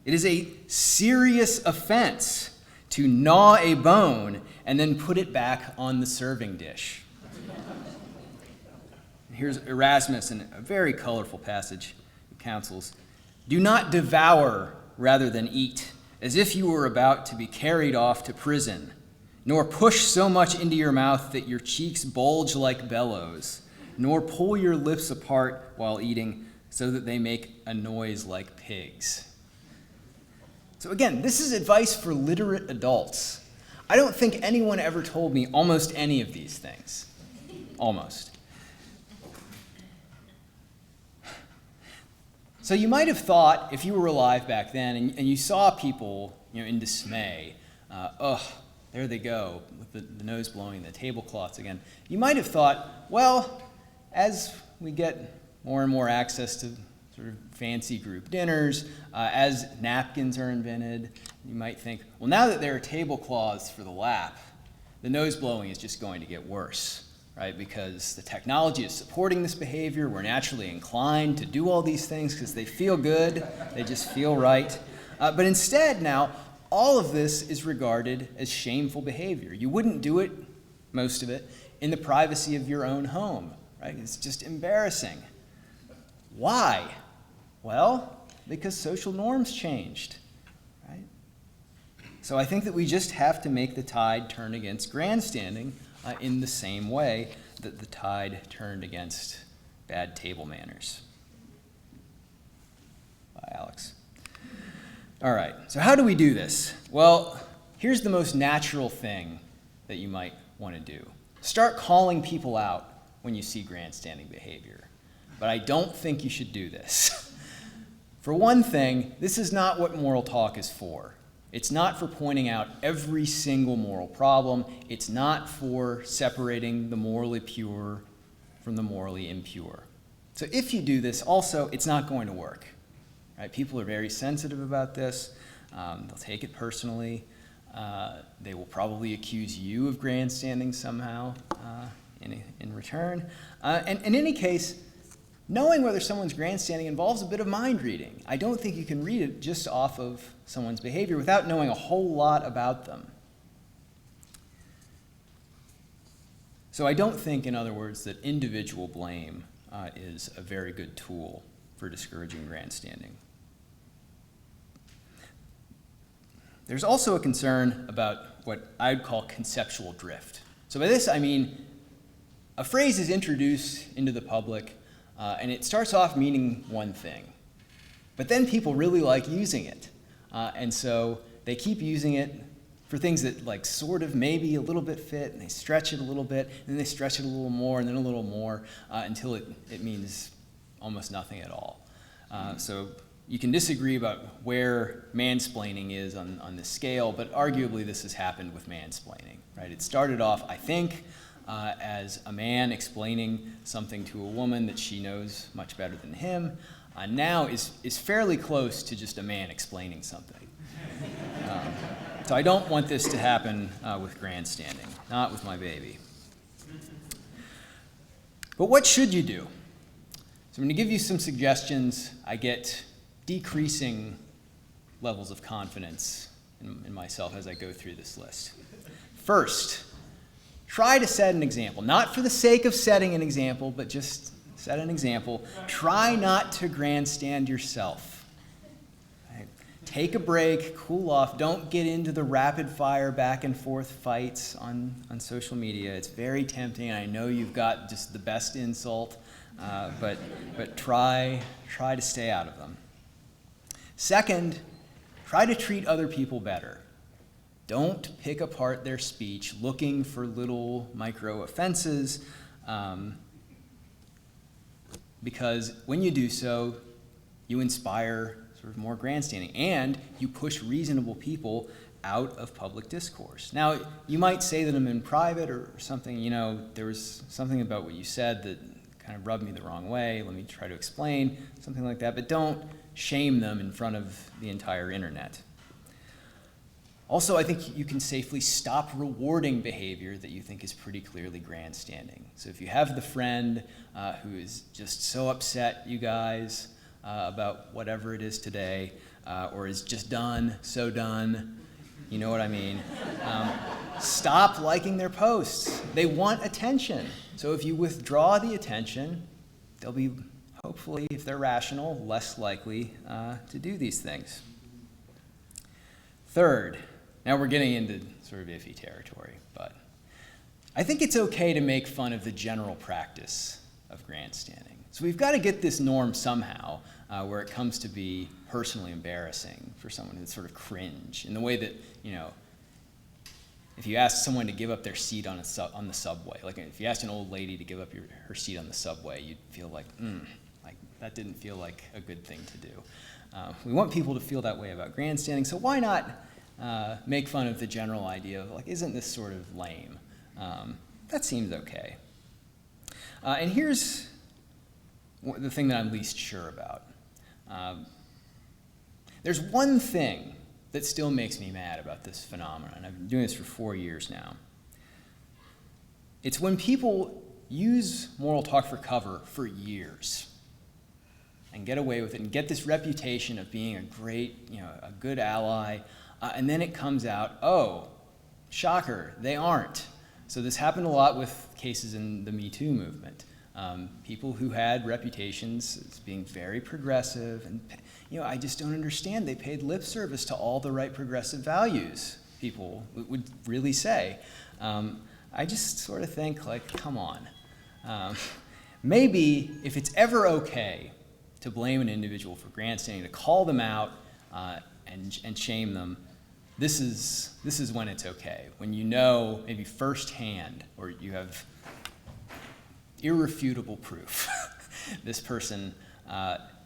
It is a serious offense to gnaw a bone and then put it back on the serving dish. Here's Erasmus in a very colorful passage who counsels, do not devour rather than eat, as if you were about to be carried off to prison, nor push so much into your mouth that your cheeks bulge like bellows, nor pull your lips apart while eating, so that they make a noise like pigs. So again, this is advice for literate adults. I don't think anyone ever told me almost any of these things. Almost. So you might have thought, if you were alive back then and you saw people in dismay, there they go, with the nose blowing, the tablecloths again. You might have thought, well, as we get more and more access to sort of fancy group dinners, as napkins are invented, you might think, well, now that there are tablecloths for the lap, the nose blowing is just going to get worse. Right? Because the technology is supporting this behavior. We're naturally inclined to do all these things because they feel good. They just feel right. But instead now, all of this is regarded as shameful behavior. You wouldn't do it, most of it, in the privacy of your own home. Right? It's just embarrassing. Why? Well, because social norms changed. Right? So I think that we just have to make the tide turn against grandstanding in the same way that the tide turned against bad table manners. Bye, Alex. All right, so how do we do this? Well, here's the most natural thing that you might want to do. Start calling people out when you see grandstanding behavior. But I don't think you should do this. For one thing, this is not what moral talk is for. It's not for pointing out every single moral problem. It's not for separating the morally pure from the morally impure. So if you do this, also, it's not going to work. Right? People are very sensitive about this. They'll take it personally. They will probably accuse you of grandstanding somehow in return. And in any case, knowing whether someone's grandstanding involves a bit of mind reading. I don't think you can read it just off of someone's behavior without knowing a whole lot about them. So I don't think, in other words, that individual blame is a very good tool for discouraging grandstanding. There's also a concern about what I'd call conceptual drift. So by this I mean a phrase is introduced into the public and it starts off meaning one thing, but then people really like using it. And so they keep using it for things that like sort of maybe a little bit fit, and they stretch it a little bit, and then they stretch it a little more, and then a little more, until it means almost nothing at all. So you can disagree about where mansplaining is on this scale, but arguably this has happened with mansplaining, right? It started off, I think, as a man explaining something to a woman that she knows much better than him, now is fairly close to just a man explaining something. So I don't want this to happen with grandstanding, not with my baby. But what should you do? So I'm going to give you some suggestions. I get decreasing levels of confidence in myself as I go through this list. First, try to set an example, not for the sake of setting an example, but just set an example. Try not to grandstand yourself. Right? Take a break, cool off. Don't get into the rapid fire back and forth fights on social media. It's very tempting. I know you've got just the best insult, but try to stay out of them. Second, try to treat other people better. Don't pick apart their speech looking for little micro offenses, because when you do so, you inspire sort of more grandstanding, and you push reasonable people out of public discourse. Now, you might say to them in private or something, there was something about what you said that kind of rubbed me the wrong way, let me try to explain, something like that, but don't shame them in front of the entire internet. Also, I think you can safely stop rewarding behavior that you think is pretty clearly grandstanding. So if you have the friend who is just so upset, you guys, about whatever it is today, or is just so done, you know what I mean, stop liking their posts. They want attention. So if you withdraw the attention, they'll be, hopefully, if they're rational, less likely to do these things. Third, now we're getting into sort of iffy territory, but I think it's okay to make fun of the general practice of grandstanding. So we've got to get this norm somehow where it comes to be personally embarrassing for someone to sort of cringe in the way that, if you ask someone to give up their seat on the subway, like if you asked an old lady to give up her seat on the subway, you'd feel like that didn't feel like a good thing to do. We want people to feel that way about grandstanding, so why not make fun of the general idea of isn't this sort of lame? That seems okay. And here's the thing that I'm least sure about. There's one thing that still makes me mad about this phenomenon. I've been doing this for 4 years now. It's when people use moral talk for cover for years and get away with it and get this reputation of being a great, a good ally, and then it comes out, oh, shocker, they aren't. So this happened a lot with cases in the Me Too movement. People who had reputations as being very progressive, and I just don't understand. They paid lip service to all the right progressive values, people would really say. I just sort of think, come on. Maybe if it's ever okay to blame an individual for grandstanding, to call them out and shame them, this is when it's okay. When you know maybe firsthand, or you have irrefutable proof this person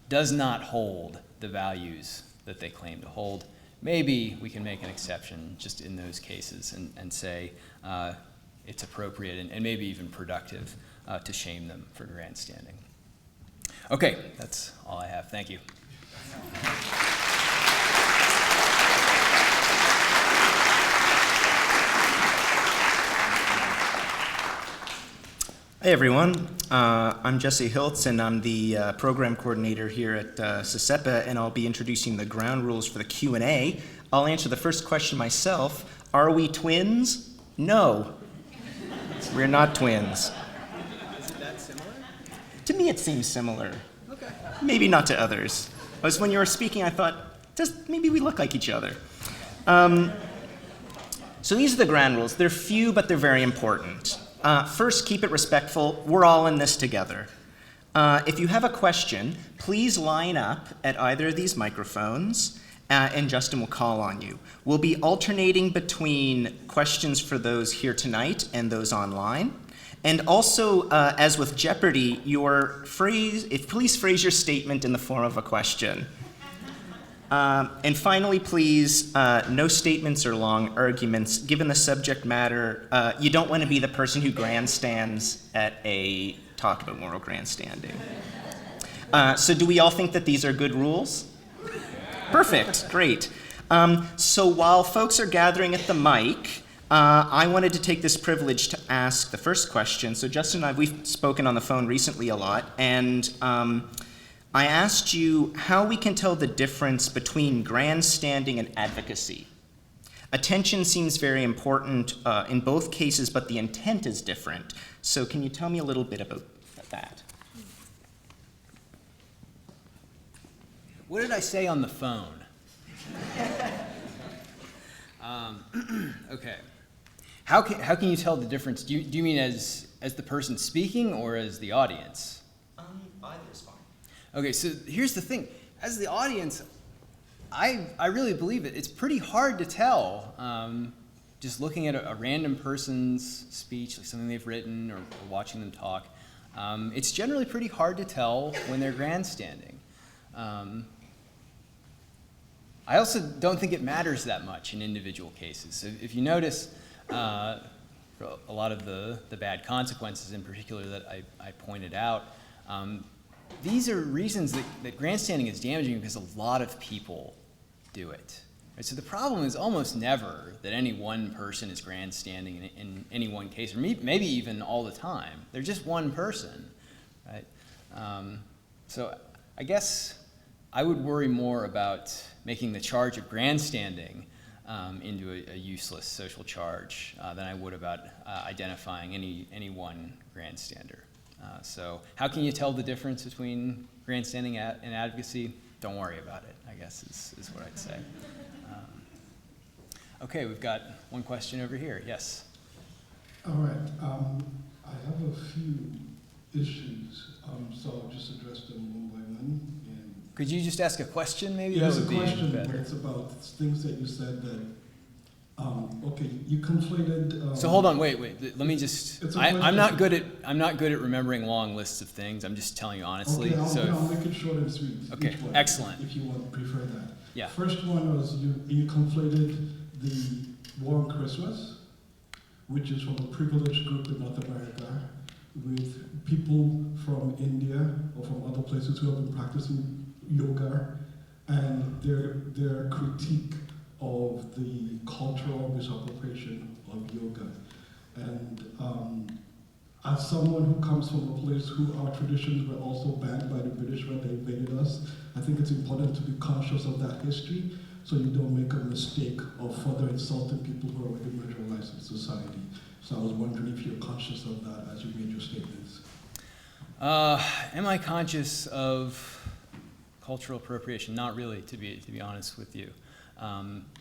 does not hold the values that they claim to hold. Maybe we can make an exception just in those cases and say it's appropriate and maybe even productive to shame them for grandstanding. Okay, that's all I have. Thank you. Hey everyone, I'm Jesse Hiltz and I'm the program coordinator here at CCEPA, and I'll be introducing the ground rules for the Q&A. I'll answer the first question myself. Are we twins? No, we're not twins. Is it that similar? To me it seems similar. Okay. Maybe not to others. As when you were speaking I thought, maybe we look like each other. So these are the ground rules. They're few but they're very important. First, keep it respectful. We're all in this together. If you have a question, please line up at either of these microphones, and Justin will call on you. We'll be alternating between questions for those here tonight and those online. And also, as with Jeopardy, please phrase your statement in the form of a question. And finally, please, no statements or long arguments. Given the subject matter, you don't want to be the person who grandstands at a talk about moral grandstanding. So do we all think that these are good rules? Perfect, great. So while folks are gathering at the mic, I wanted to take this privilege to ask the first question. So Justin and we've spoken on the phone recently a lot, and I asked you how we can tell the difference between grandstanding and advocacy. Attention seems very important in both cases, but the intent is different. So can you tell me a little bit about that? What did I say on the phone? Okay. How can you tell the difference? Do you mean as the person speaking or as the audience? Either is fine. Okay, so here's the thing. As the audience, I really believe it. It's pretty hard to tell just looking at a random person's speech, like something they've written or watching them talk. It's generally pretty hard to tell when they're grandstanding. I also don't think it matters that much in individual cases. So if you notice, a lot of the bad consequences in particular that I pointed out, these are reasons that grandstanding is damaging because a lot of people do it. Right? So the problem is almost never that any one person is grandstanding in any one case, or maybe even all the time. They're just one person. Right? So I guess I would worry more about making the charge of grandstanding into a useless social charge than I would about identifying any one grandstander. So how can you tell the difference between grandstanding and advocacy? Don't worry about it, I guess is what I'd say. Okay, we've got one question over here. Yes? All right. I have a few issues. So I'll just address them one by one. And Could you just ask a question, maybe? yeah, That it's a would be question, but better. it's about things that you said that, okay, you conflated. So hold on, wait. Let me just. It's a I'm question. not good at remembering long lists of things. I'm just telling you honestly. Okay, so I'll make it short and sweet. Okay, each one, excellent. If you want, prefer that. Yeah. First one was you conflated the War on Christmas, which is from a privileged group in North America, with people from India or from other places who have been practicing yoga, and their critique of the cultural misappropriation of yoga. And as someone who comes from a place who our traditions were also banned by the British when they invaded us, I think it's important to be conscious of that history so you don't make a mistake of further insulting people who are already marginalized in society. So I was wondering if you're conscious of that as you made your statements. Am I conscious of cultural appropriation? Not really, to be honest with you.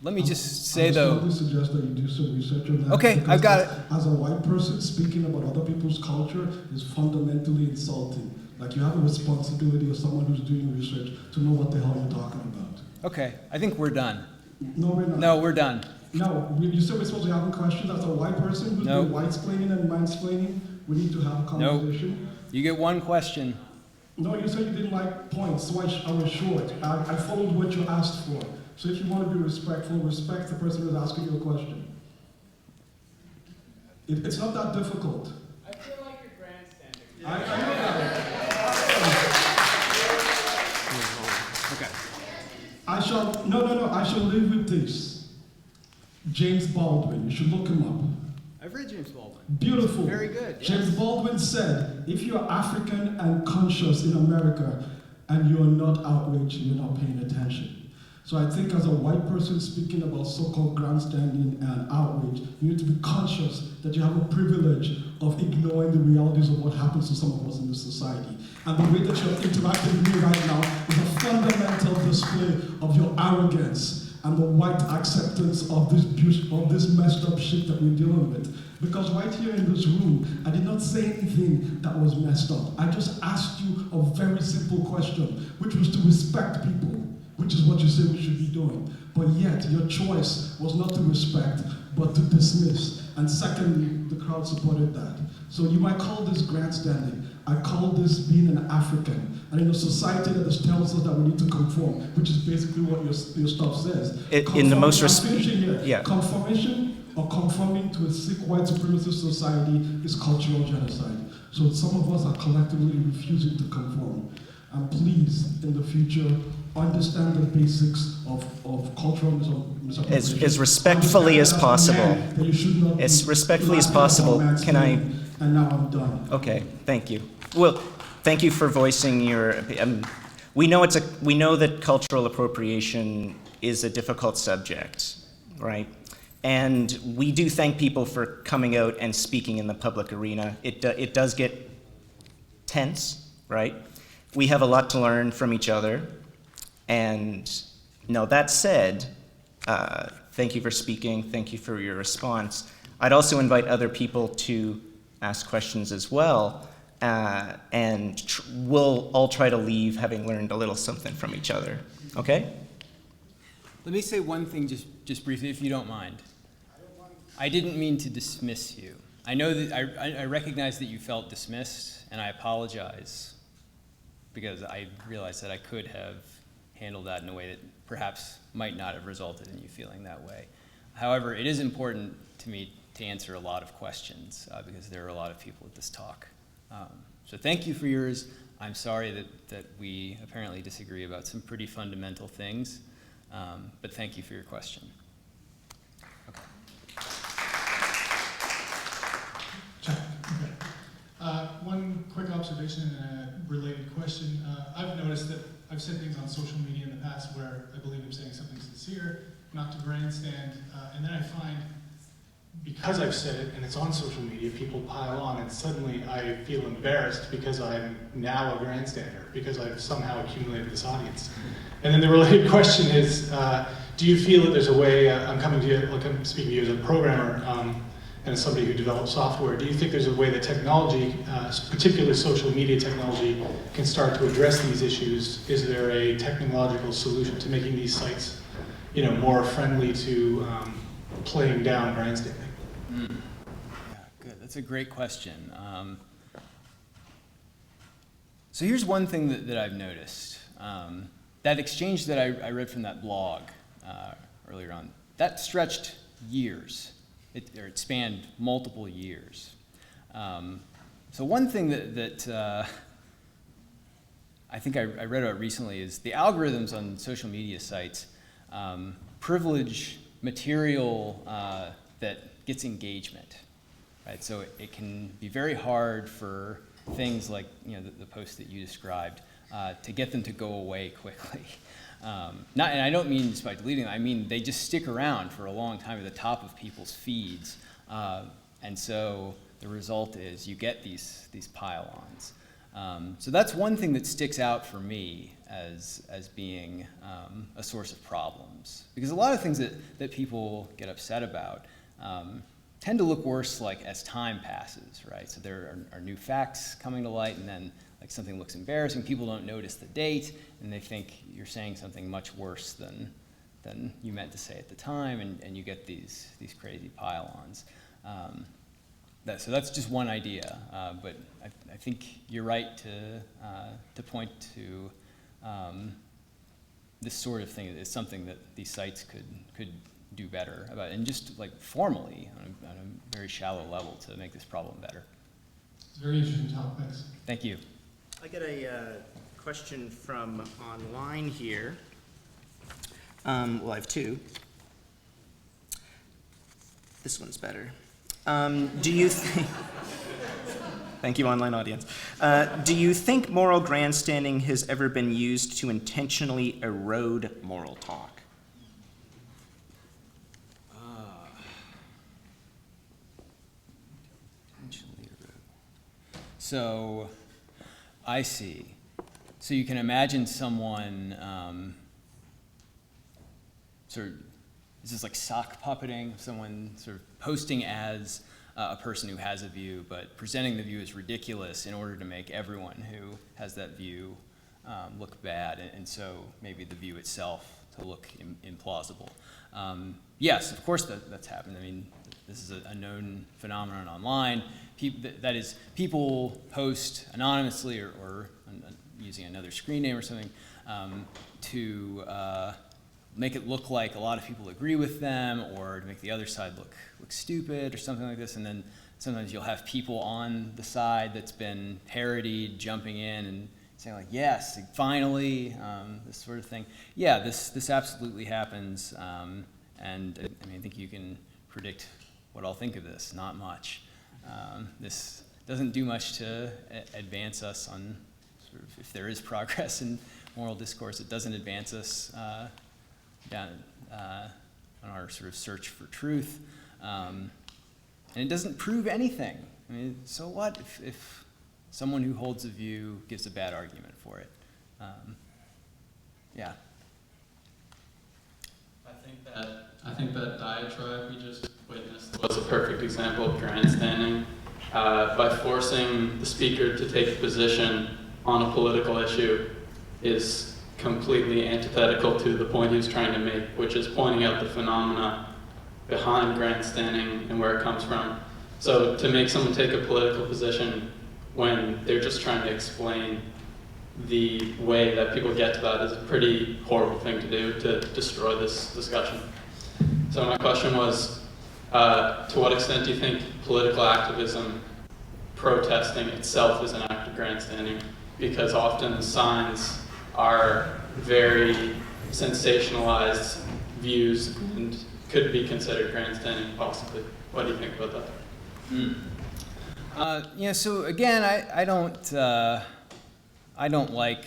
Let me just say though. I would suggest that you do some research on that. Okay, I've got it. As a white person, speaking about other people's culture is fundamentally insulting. Like you have a responsibility as someone who's doing research to know what the hell you're talking about. Okay, I think we're done. No, we're not. No, we're done. No, you said we're supposed to have a question as a white person who's No. doing white-splaining and mansplaining. We need to have a conversation. You get one question. No, you said you didn't like points, so I was short. I followed what you asked for. So if you want to be respectful, respect the person who's asking you a question. It's not that difficult. I feel like you're grandstanding. I know that. Okay. I shall live with this. James Baldwin, you should look him up. I've read James Baldwin. Beautiful. Very good. James Baldwin said, if you're African and conscious in America and you're not outraged, you're not paying attention. So I think as a white person speaking about so-called grandstanding and outrage, you need to be conscious that you have a privilege of ignoring the realities of what happens to some of us in this society. And the way that you're interacting with me right now is a fundamental display of your arrogance and the white acceptance of this messed up shit that we're dealing with. Because right here in this room, I did not say anything that was messed up. I just asked you a very simple question, which was to respect people, which is what you say we should be doing. But yet, your choice was not to respect, but to dismiss. And secondly, the crowd supported that. So you might call this grandstanding. I call this being an African. And in a society that just tells us that we need to conform, which is basically what your stuff says. In the most yeah. Conformation or conforming to a sick white supremacist society is cultural genocide. So some of us are collectively refusing to conform. And please, in the future, understand the basics of cultural misappropriation. As respectfully as possible. As respectfully as possible. Can I? And now I'm done. Okay, thank you. Well, thank you for voicing your. We know that cultural appropriation is a difficult subject, right? And we do thank people for coming out and speaking in the public arena. It does get tense, right? We have a lot to learn from each other. And no, that said, thank you for speaking. Thank you for your response. I'd also invite other people to ask questions as well. And we'll all try to leave having learned a little something from each other. Okay? Let me say one thing just briefly, if you don't mind. I didn't mean to dismiss you. I know that I recognize that you felt dismissed, and I apologize because I realized that I could have handled that in a way that perhaps might not have resulted in you feeling that way. However, it is important to me to answer a lot of questions because there are a lot of people at this talk. So thank you for yours. I'm sorry that we apparently disagree about some pretty fundamental things, but thank you for your question. Okay. Check. Okay. One quick observation and a related question. I've noticed that I've said things on social media in the past where I believe I'm saying something sincere, not to grandstand, and then I find because I've said it and it's on social media, people pile on and suddenly I feel embarrassed because I'm now a grandstander, because I've somehow accumulated this audience. And then the related question is, do you feel that there's a way, I'm coming to you, like I'm speaking to you as a programmer, and as somebody who develops software, do you think there's a way that technology, particularly social media technology, can start to address these issues? Is there a technological solution to making these sites, more friendly to playing down grandstanding? Yeah, good. That's a great question. So here's one thing that I've noticed. That exchange that I read from that blog earlier on, that stretched years. It spanned multiple years. So one thing that I think I read about recently is the algorithms on social media sites privilege material that gets engagement, right? So it can be very hard for things like the post that you described to get them to go away quickly. And I don't mean just by deleting them. I mean they just stick around for a long time at the top of people's feeds, and so the result is you get these pile-ons. So that's one thing that sticks out for me as being a source of problems, because a lot of things that people get upset about tend to look worse as time passes, right? So there are new facts coming to light, and then something looks embarrassing, people don't notice the date, and they think you're saying something much worse than you meant to say at the time, and you get these crazy pile-ons. So that's just one idea, but I think you're right to point to this sort of thing is something that these sites could do better about, and just formally on a very shallow level to make this problem better. It's a very interesting topic. Thanks. Thank you. I get a question from online here. Well, I have two. This one's better. Do you think... Thank you, online audience. Do you think moral grandstanding has ever been used to intentionally erode moral talk? So, I see. So you can imagine someone is this sock puppeting, someone sort of posting as a person who has a view, but presenting the view as ridiculous in order to make everyone who has that view look bad, and so maybe the view itself to look implausible. Yes, of course that's happened. I mean, this is a known phenomenon online. That is, people post anonymously or using another screen name or something to make it look like a lot of people agree with them, or to make the other side look stupid or something like this. And then sometimes you'll have people on the side that's been parodied jumping in and saying yes, finally, this sort of thing. Yeah, this absolutely happens. And I think you can predict what I'll think of this. Not much. This doesn't do much to advance us on if there is progress in moral discourse. It doesn't advance us down on our search for truth, and it doesn't prove anything. I mean, so what if someone who holds a view gives a bad argument for it? Yeah. I think that diatribe we just witnessed was a perfect example of grandstanding. By forcing the speaker to take a position on a political issue is completely antithetical to the point he was trying to make, which is pointing out the phenomena behind grandstanding and where it comes from. So to make someone take a political position when they're just trying to explain the way that people get to that is a pretty horrible thing to do to destroy this discussion. So my question was, to what extent do you think political activism, protesting itself is an act of grandstanding? Because often signs are very sensationalized views and could be considered grandstanding possibly. What do you think about that? So again, I don't like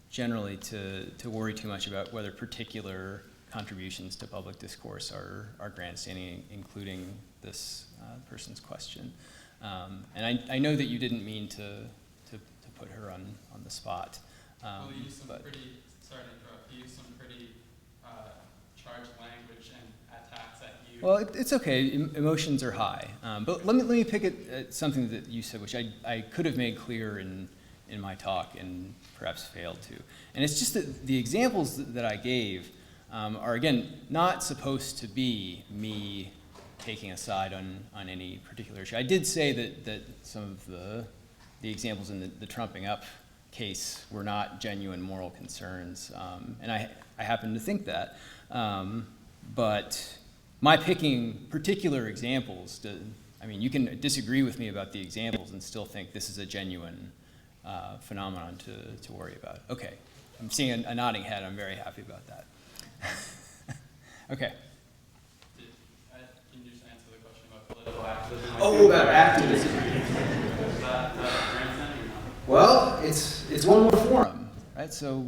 generally to worry too much about whether particular contributions to public discourse are grandstanding, including this person's question. And I know that you didn't mean to put her on the spot. Well, you used some sorry to interrupt, you used some pretty charged language and attacks at you Well, it's okay. Emotions are high. But let me pick at something that you said, which I could have made clear in my talk and perhaps failed to. And it's just that the examples that I gave are, again, not supposed to be me taking a side on any particular issue. I did say that some of the examples in the trumping up case were not genuine moral concerns, and I happen to think that. But my picking particular examples, you can disagree with me about the examples and still think this is a genuine phenomenon to worry about. Okay, I'm seeing a nodding head. I'm very happy about that. Okay. Can you just answer the question about political activism? Oh, about activism. Is that grandstanding or not? Well, it's one more forum, right? So,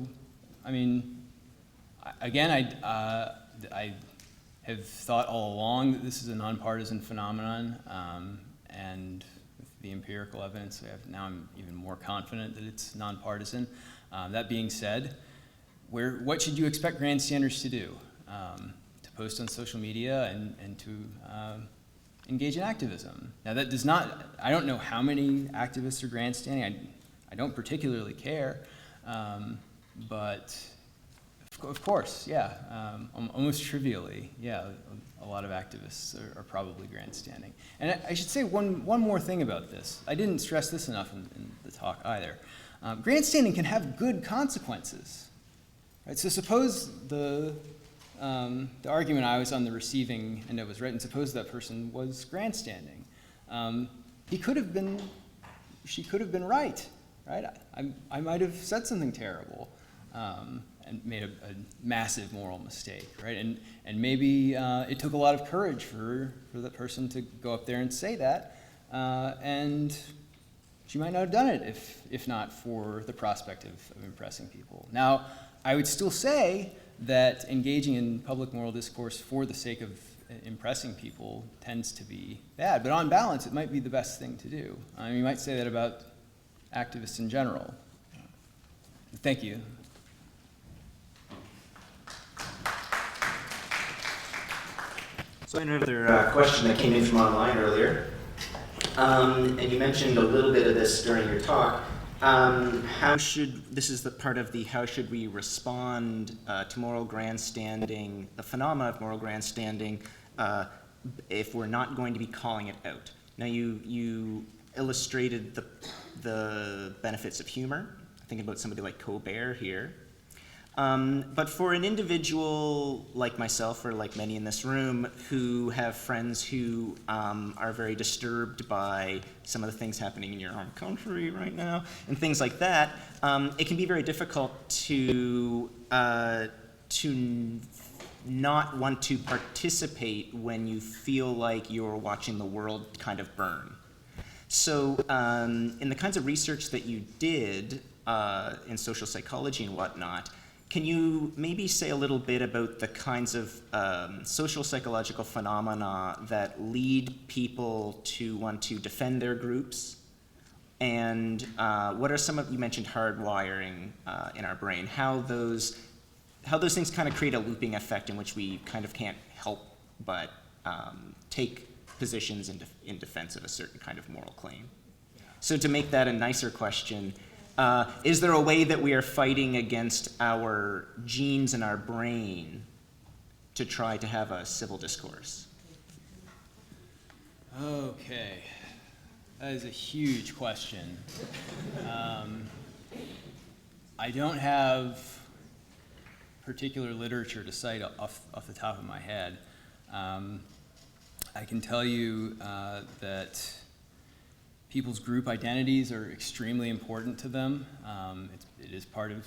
again, I have thought all along that this is a nonpartisan phenomenon, and with the empirical evidence we have now, I'm even more confident that it's nonpartisan. That being said, what should you expect grandstanders to do? To post on social media and to engage in activism. Now that does not, I don't know how many activists are grandstanding. I don't particularly care, but of course, yeah, almost trivially, yeah, a lot of activists are probably grandstanding. And I should say one more thing about this. I didn't stress this enough in the talk either. Grandstanding can have good consequences, right? So suppose the argument I was on the receiving end of was right, and suppose that person was grandstanding. She could have been right? I might have said something terrible and made a massive moral mistake, right? And maybe it took a lot of courage for that person to go up there and say that, and she might not have done it if not for the prospect of impressing people. Now, I would still say that engaging in public moral discourse for the sake of impressing people tends to be bad, but on balance, it might be the best thing to do. You might say that about activists in general. Thank you. So another question that came in from online earlier, and you mentioned a little bit of this during your talk. This is the part of the how should we respond to moral grandstanding, the phenomena of moral grandstanding, if we're not going to be calling it out. Now you illustrated the benefits of humor. Thinking about somebody like Colbert here. But for an individual like myself, or like many in this room, who have friends who are very disturbed by some of the things happening in your own country right now, and things like that, it can be very difficult to not want to participate when you feel like you're watching the world kind of burn. So in the kinds of research that you did in social psychology and whatnot, can you maybe say a little bit about the kinds of social psychological phenomena that lead people to want to defend their groups? And what are some of, you mentioned hardwiring in our brain, how those things kind of create a looping effect in which we kind of can't help but take positions in defense of a certain kind of moral claim. So to make that a nicer question, is there a way that we are fighting against our genes in our brain to try to have a civil discourse? Okay, that is a huge question. I don't have particular literature to cite off the top of my head. I can tell you that people's group identities are extremely important to them. It is part of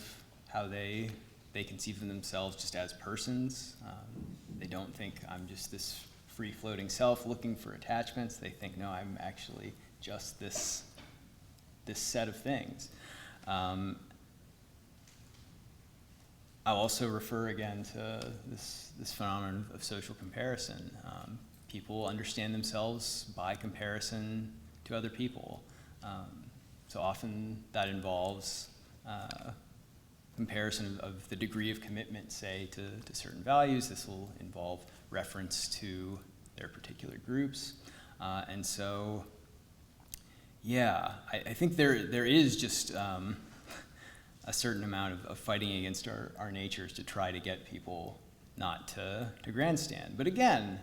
how they conceive of themselves just as persons. They don't think I'm just this free-floating self looking for attachments. They think, no, I'm actually just this set of things. I'll also refer again to this phenomenon of social comparison. People understand themselves by comparison to other people. So often that involves comparison of the degree of commitment, say, to certain values. This will involve reference to their particular groups. And so, yeah, I think there is just a certain amount of fighting against our natures to try to get people not to grandstand. But again,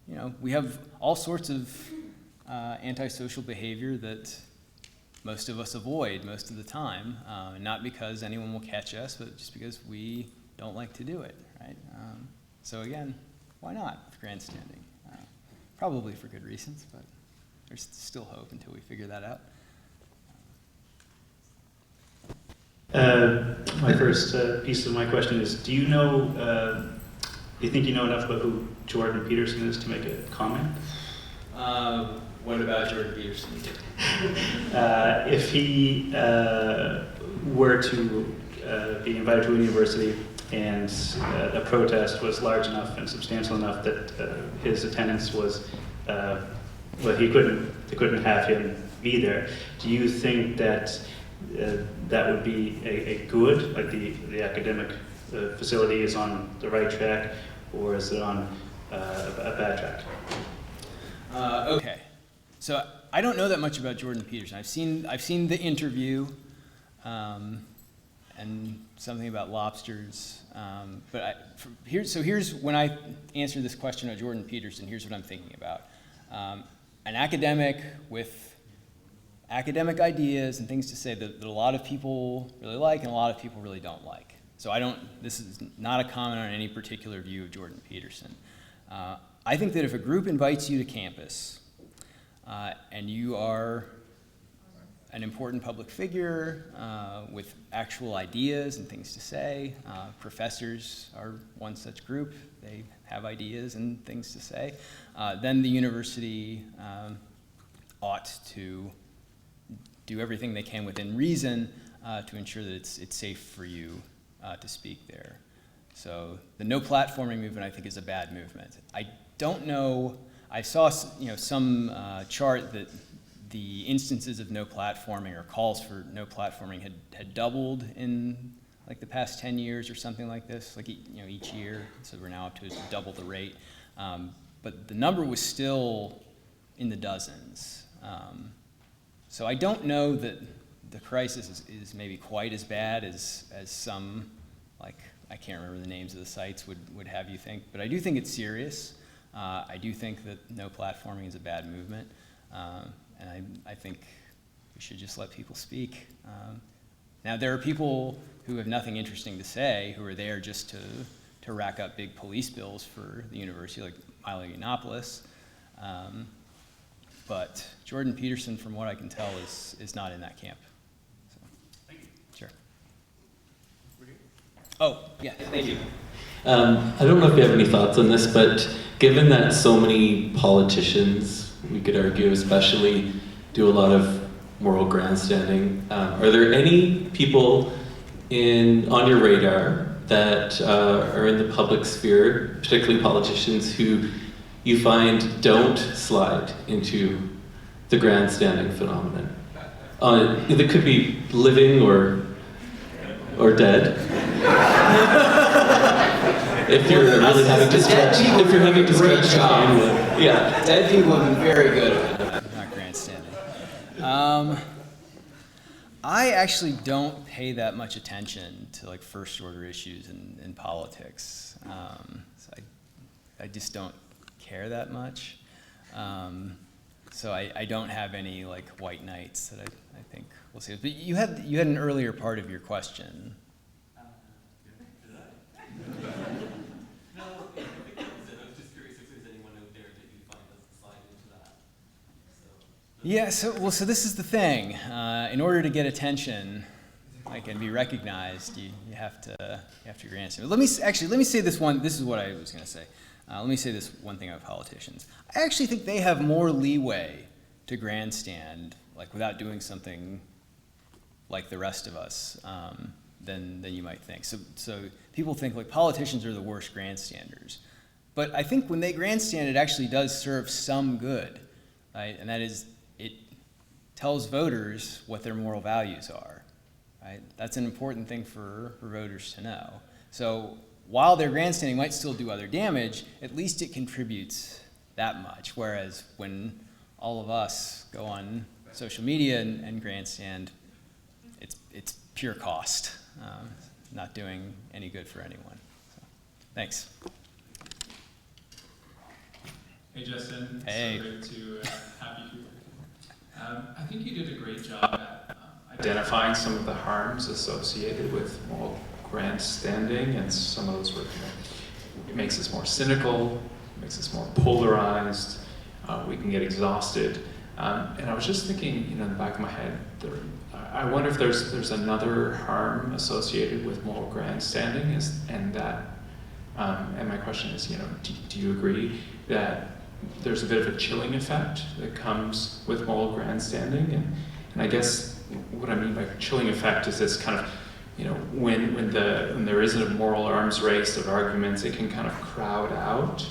you know, we have all sorts of antisocial behavior that most of us avoid most of the time, not because anyone will catch us, but just because we don't like to do it, right? So again, why not with grandstanding? Probably for good reasons, but there's still hope until we figure that out. My first piece of my question is, do you know, do you think you know enough about who Jordan Peterson is to make a comment? What about Jordan Peterson? If he were to be invited to a university and a protest was large enough and substantial enough that his attendance was, well, they couldn't have him be there, do you think that that would be a good, like the academic facility is on the right track, or is it on a bad track? Okay, so I don't know that much about Jordan Peterson. I've seen the interview, and something about lobsters. But here's when I answer this question of Jordan Peterson. Here's what I'm thinking about: an academic with academic ideas and things to say that a lot of people really like and a lot of people really don't like. So this is not a comment on any particular view of Jordan Peterson. I think that if a group invites you to campus and you are an important public figure with actual ideas and things to say, professors are one such group, they have ideas and things to say, then the university ought to do everything they can within reason to ensure that it's safe for you to speak there. So the no platforming movement, I think, is a bad movement. I don't know, I saw some chart that the instances of no platforming or calls for no platforming had doubled in like the past 10 years or something like this, like each year. So we're now up to double the rate. But the number was still in the dozens. So I don't know that the crisis is maybe quite as bad as some, like, I can't remember the names of the sites, would have you think. But I do think it's serious. I do think that no platforming is a bad movement. And I think we should just let people speak. Now, there are people who have nothing interesting to say, who are there just to rack up big police bills for the university, like Milo Yiannopoulos. But Jordan Peterson, from what I can tell, is not in that camp. So, Thank you. Sure. Oh, yeah, thank you. I don't know if you have any thoughts on this, but given that so many politicians, we could argue especially, do a lot of moral grandstanding, are there any people on your radar that are in the public sphere, particularly politicians, who you find don't slide into the grandstanding phenomenon? It could be living or dead. If you're really having to stretch, if you're having to stretch the bandwidth. Yeah. Dead people have been very good at not grandstanding. I actually don't pay that much attention to like first order issues in politics. So I just don't care that much. So I don't have any like white knights that I think we'll see. But you had an earlier part of your question. Did I? No, I think that was it. I was just curious if there's anyone out there that you find doesn't slide into that. Yeah, so this is the thing. In order to get attention, like, and be recognized, you have to grandstand. But let me say this one. This is what I was going to say. Let me say this one thing about politicians. I actually think they have more leeway to grandstand, like without doing something like the rest of us, than you might think. So people think like politicians are the worst grandstanders, but I think when they grandstand, it actually does serve some good, right? And that is, it tells voters what their moral values are, right? That's an important thing for voters to know. So while their grandstanding might still do other damage, at least it contributes that much. Whereas when all of us go on social media and grandstand, it's pure cost, not doing any good for anyone. So, thanks. Hey Justin, hey. So great to have you here. I think you did a great job at identifying some of the harms associated with moral grandstanding, and some of those were, it makes us more cynical, it makes us more polarized, we can get exhausted. And I was just thinking, in the back of my head, I wonder if there's another harm associated with moral grandstanding, and my question is, do you agree that there's a bit of a chilling effect that comes with moral grandstanding? And I guess what I mean by chilling effect is this kind of, when there isn't a moral arms race of arguments, it can kind of crowd out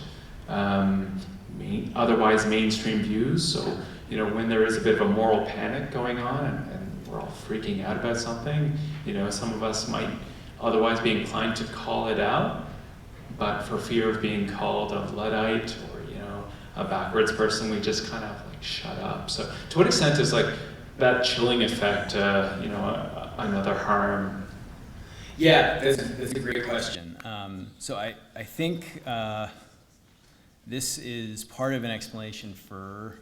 otherwise mainstream views. So, when there is a bit of a moral panic going on and we're all freaking out about something, some of us might otherwise be inclined to call it out, but for fear of being called a Luddite or, a backwards person, we just kind of shut up. So to what extent is that chilling effect, another harm? Yeah, that's a great question. So I think this is part of an explanation for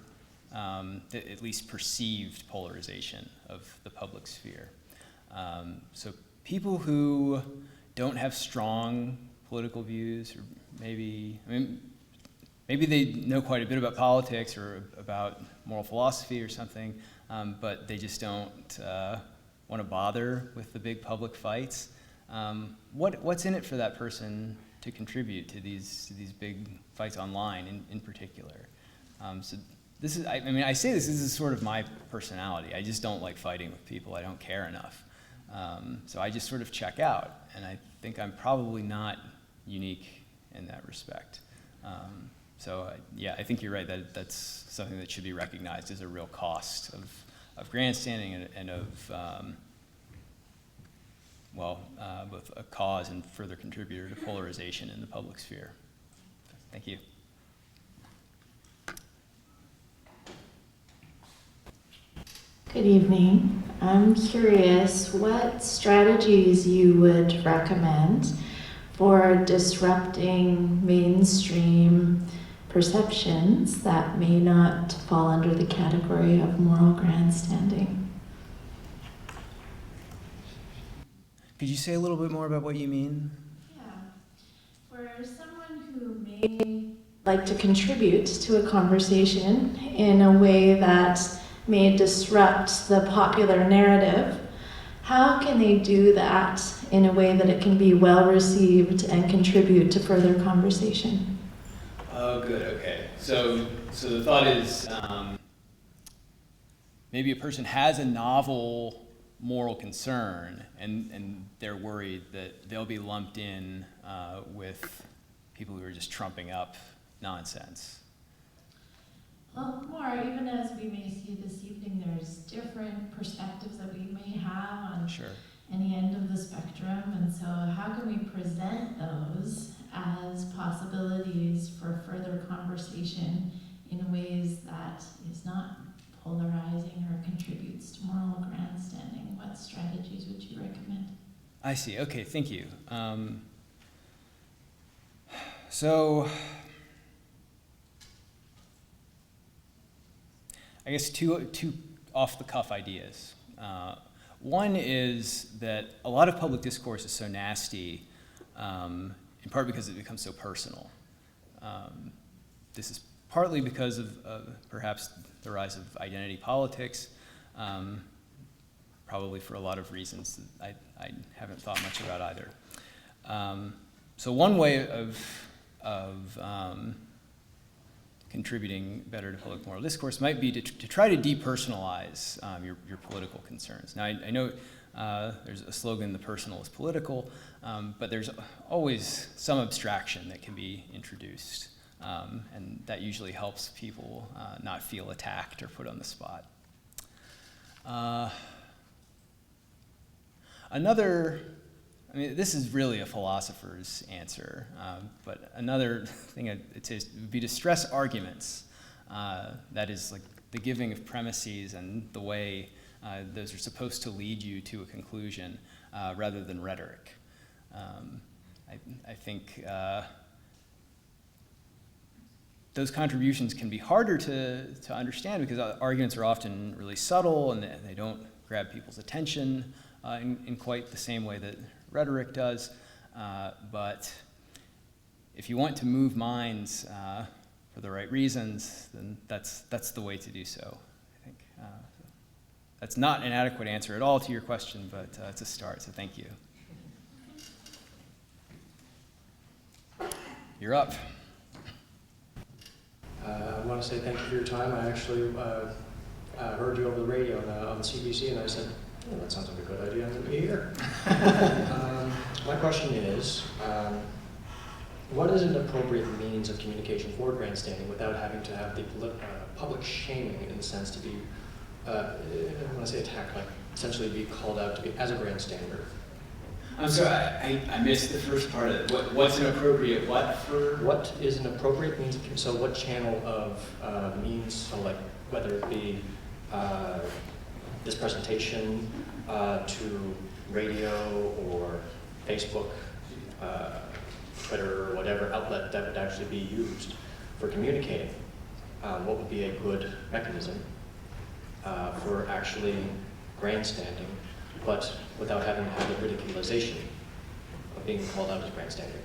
at least perceived polarization of the public sphere. So people who don't have strong political views, or maybe they know quite a bit about politics or about moral philosophy or something, but they just don't want to bother with the big public fights. What's in it for that person to contribute to these big fights online in particular? So this is, I say this is sort of my personality. I just don't like fighting with people. I don't care enough. So I just sort of check out, and I think I'm probably not unique in that respect. Yeah, I think you're right that that's something that should be recognized as a real cost of grandstanding and of, both a cause and further contributor to polarization in the public sphere. Thank you. Good evening. I'm curious what strategies you would recommend for disrupting mainstream perceptions that may not fall under the category of moral grandstanding. Could you say a little bit more about what you mean? Yeah. For someone who may like to contribute to a conversation in a way that may disrupt the popular narrative, how can they do that in a way that it can be well received and contribute to further conversation? Oh, good, okay. So the thought is maybe a person has a novel moral concern and they're worried that they'll be lumped in with people who are just trumping up nonsense. Well, more, even as we may see this evening, there's different perspectives that we may have on any end of the spectrum, and so how can we present those as possibilities for further conversation in ways that is not polarizing or contributes to moral grandstanding? What strategies would you recommend? I see, okay, thank you. So, I guess two off-the-cuff ideas. One is that a lot of public discourse is so nasty, in part because it becomes so personal. This is partly because of perhaps the rise of identity politics, probably for a lot of reasons that I haven't thought much about either. So one way of contributing better to public moral discourse might be to try to depersonalize your political concerns. Now, I know there's a slogan, the personal is political, but there's always some abstraction that can be introduced, and that usually helps people not feel attacked or put on the spot. I mean, this is really a philosopher's answer, but another thing I'd say would be to stress arguments. That is like the giving of premises and the way those are supposed to lead you to a conclusion rather than rhetoric. I think those contributions can be harder to understand because arguments are often really subtle and they don't grab people's attention in quite the same way that rhetoric does. But if you want to move minds for the right reasons, then that's the way to do so, I think. That's not an adequate answer at all to your question, but it's a start, so thank you. You're up. I want to say thank you for your time. I actually heard you over the radio on the CBC, and I said, oh, that sounds like a good idea. I'm going to be here. My question is, what is an appropriate means of communication for grandstanding without having to have the public shaming in the sense to be, I want to say attacked, like essentially be called out to be as a grandstander? I'm sorry, I missed the first part of it. What's an appropriate what for? What is an appropriate means of, so what channel of means, so like whether it be this presentation to radio or Facebook, Twitter, or whatever outlet that would actually be used for communicating, what would be a good mechanism for actually grandstanding, but without having to have the ridiculization of being called out as grandstanding?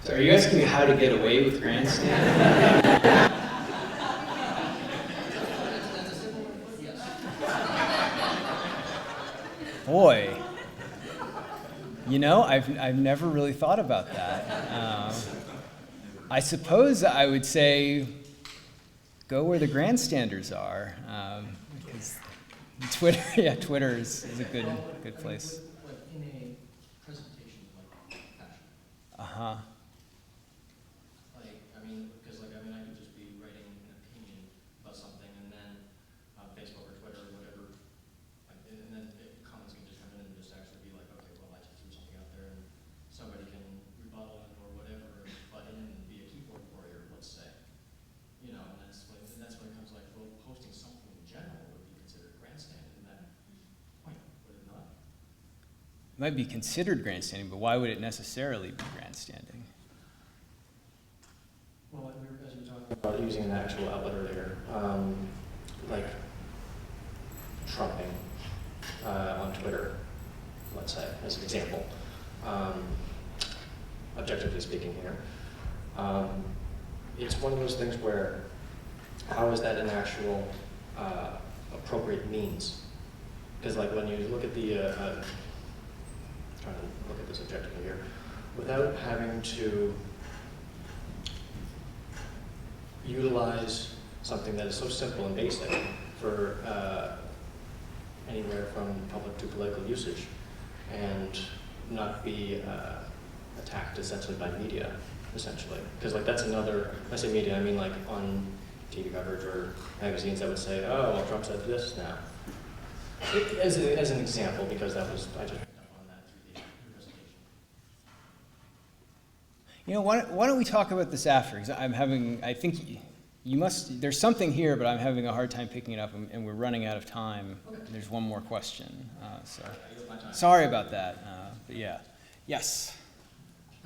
So are you asking me how to get away with grandstanding? Boy, you know, I've never really thought about that. I suppose I would say go where the grandstanders are, because Twitter is a good place. Like in a presentation like fashion. Uh-huh. Like, I mean, because like, I could just be writing an opinion about something and then on Facebook or Twitter or whatever, and then comments can just come in and just actually be like, okay, well, I just threw something out there and somebody can rebuttal it or whatever, butt in and be a keyboard warrior, let's say. You know, and that's when it comes like, well, posting something in general would be considered grandstanding in that point, would it not? It might be considered grandstanding, but why would it necessarily be grandstanding? Well, like as we were talking about using an actual outlet earlier, like trumping on Twitter, let's say, as an example, objectively speaking here, it's one of those things where how is that an actual appropriate means? Because like when you look at the, trying to look at this objectively here, without having to utilize something that is so simple and basic for anywhere from public to political usage, and not be attacked essentially by media, essentially. Because like that's another, when I say media, I mean like on TV coverage or magazines that would say, oh, well, Trump said this now. As an example, because that was, I just picked up on that through the presentation. You know, why don't we talk about this after? Because I think you must, there's something here, but I'm having a hard time picking it up, and we're running out of time. Okay. There's one more question, so sorry about that, but yeah. Yes?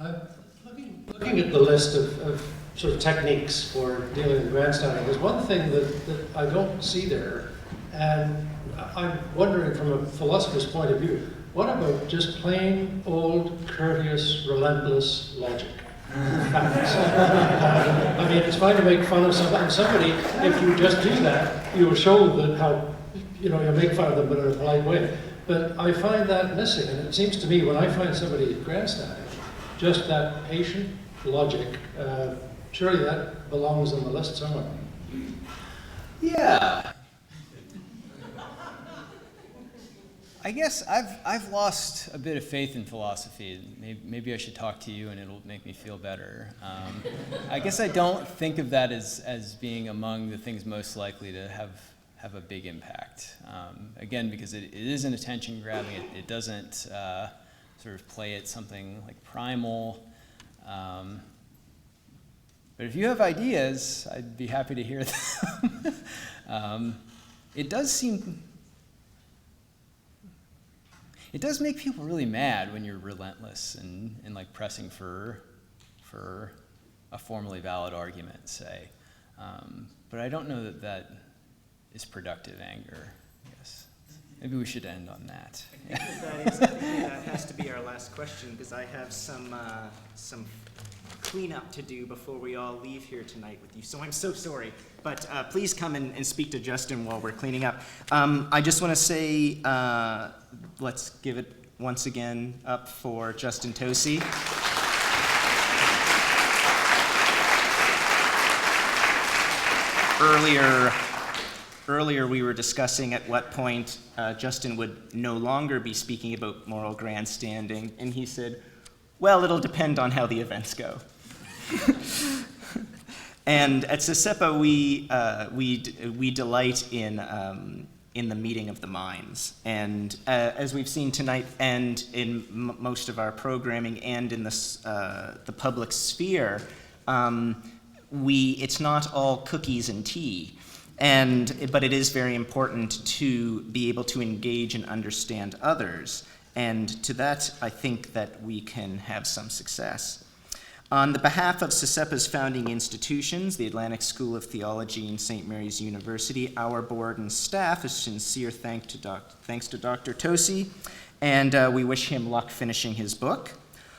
Looking at the list of sort of techniques for dealing with grandstanding, there's one thing that I don't see there, and I'm wondering from a philosopher's point of view, what about just plain old, courteous, relentless logic? I mean, it's fine to make fun of somebody. If you just do that, you will show that how, you make fun of them, but in a polite way. But I find that missing, and it seems to me when I find somebody grandstanding, just that patient logic, surely that belongs on the list somewhere. Yeah. I guess I've lost a bit of faith in philosophy. Maybe I should talk to you and it'll make me feel better. I guess I don't think of that as being among the things most likely to have a big impact. Again, because it is an attention grabbing. It doesn't sort of play it something like primal. But if you have ideas, I'd be happy to hear them. It does make people really mad when you're relentless and like pressing for a formally valid argument, say. But I don't know that that is productive anger, I guess. Maybe we should end on that. I think that has to be our last question, because I have some cleanup to do before we all leave here tonight with you. So I'm so sorry, but please come and speak to Justin while we're cleaning up. I just want to say, let's give it once again up for Justin Tosi. Earlier we were discussing at what point Justin would no longer be speaking about moral grandstanding, and he said, well, it'll depend on how the events go. And at CCEPA, we delight in the meeting of the minds. And as we've seen tonight, and in most of our programming, and in the public sphere, it's not all cookies and tea. But it is very important to be able to engage and understand others. And to that, I think that we can have some success. On the behalf of CCEPA's founding institutions, the Atlantic School of Theology and St. Mary's University, our board and staff, a sincere thanks to Dr. Tosi, and we wish him luck finishing his book.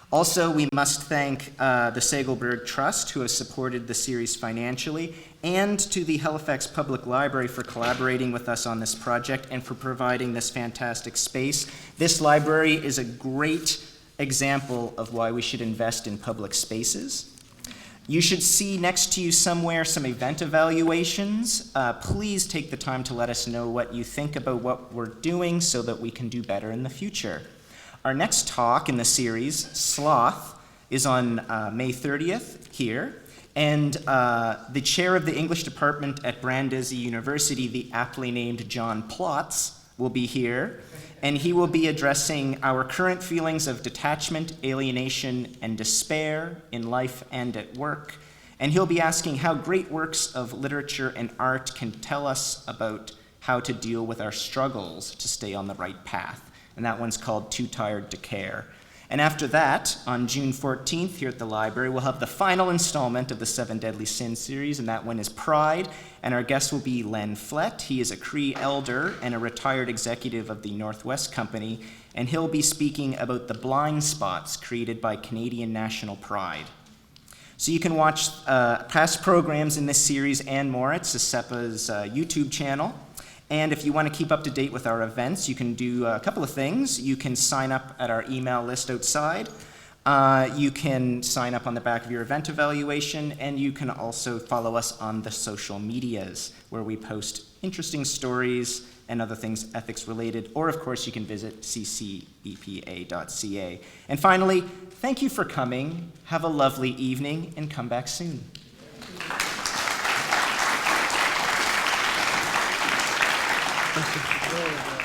Also, we must thank the Segelberg Trust, who has supported the series financially, and to the Halifax Public Library for collaborating with us on this project and for providing this fantastic space. This library is a great example of why we should invest in public spaces. You should see next to you somewhere some event evaluations. Please take the time to let us know what you think about what we're doing so that we can do better in the future. Our next talk in the series, Sloth, is on May 30th here. And the chair of the English department at Brandeis University, the aptly named John Plotz, will be here. And he will be addressing our current feelings of detachment, alienation, and despair in life and at work. And he'll be asking how great works of literature and art can tell us about how to deal with our struggles to stay on the right path. And that one's called Too Tired to Care. And after that, on June 14th here at the library, we'll have the final installment of the 7 Deadly Sins series, and that one is Pride. And our guest will be Len Flett. He is a Cree elder and a retired executive of the Northwest Company, and he'll be speaking about the blind spots created by Canadian national pride. So you can watch past programs in this series and more at CCEPA's YouTube channel. And if you want to keep up to date with our events, you can do a couple of things. You can sign up at our email list outside. You can sign up on the back of your event evaluation, and you can also follow us on the social medias, where we post interesting stories and other things ethics related, or of course you can visit ccepa.ca. And finally, thank you for coming. Have a lovely evening, and come back soon. Thank you.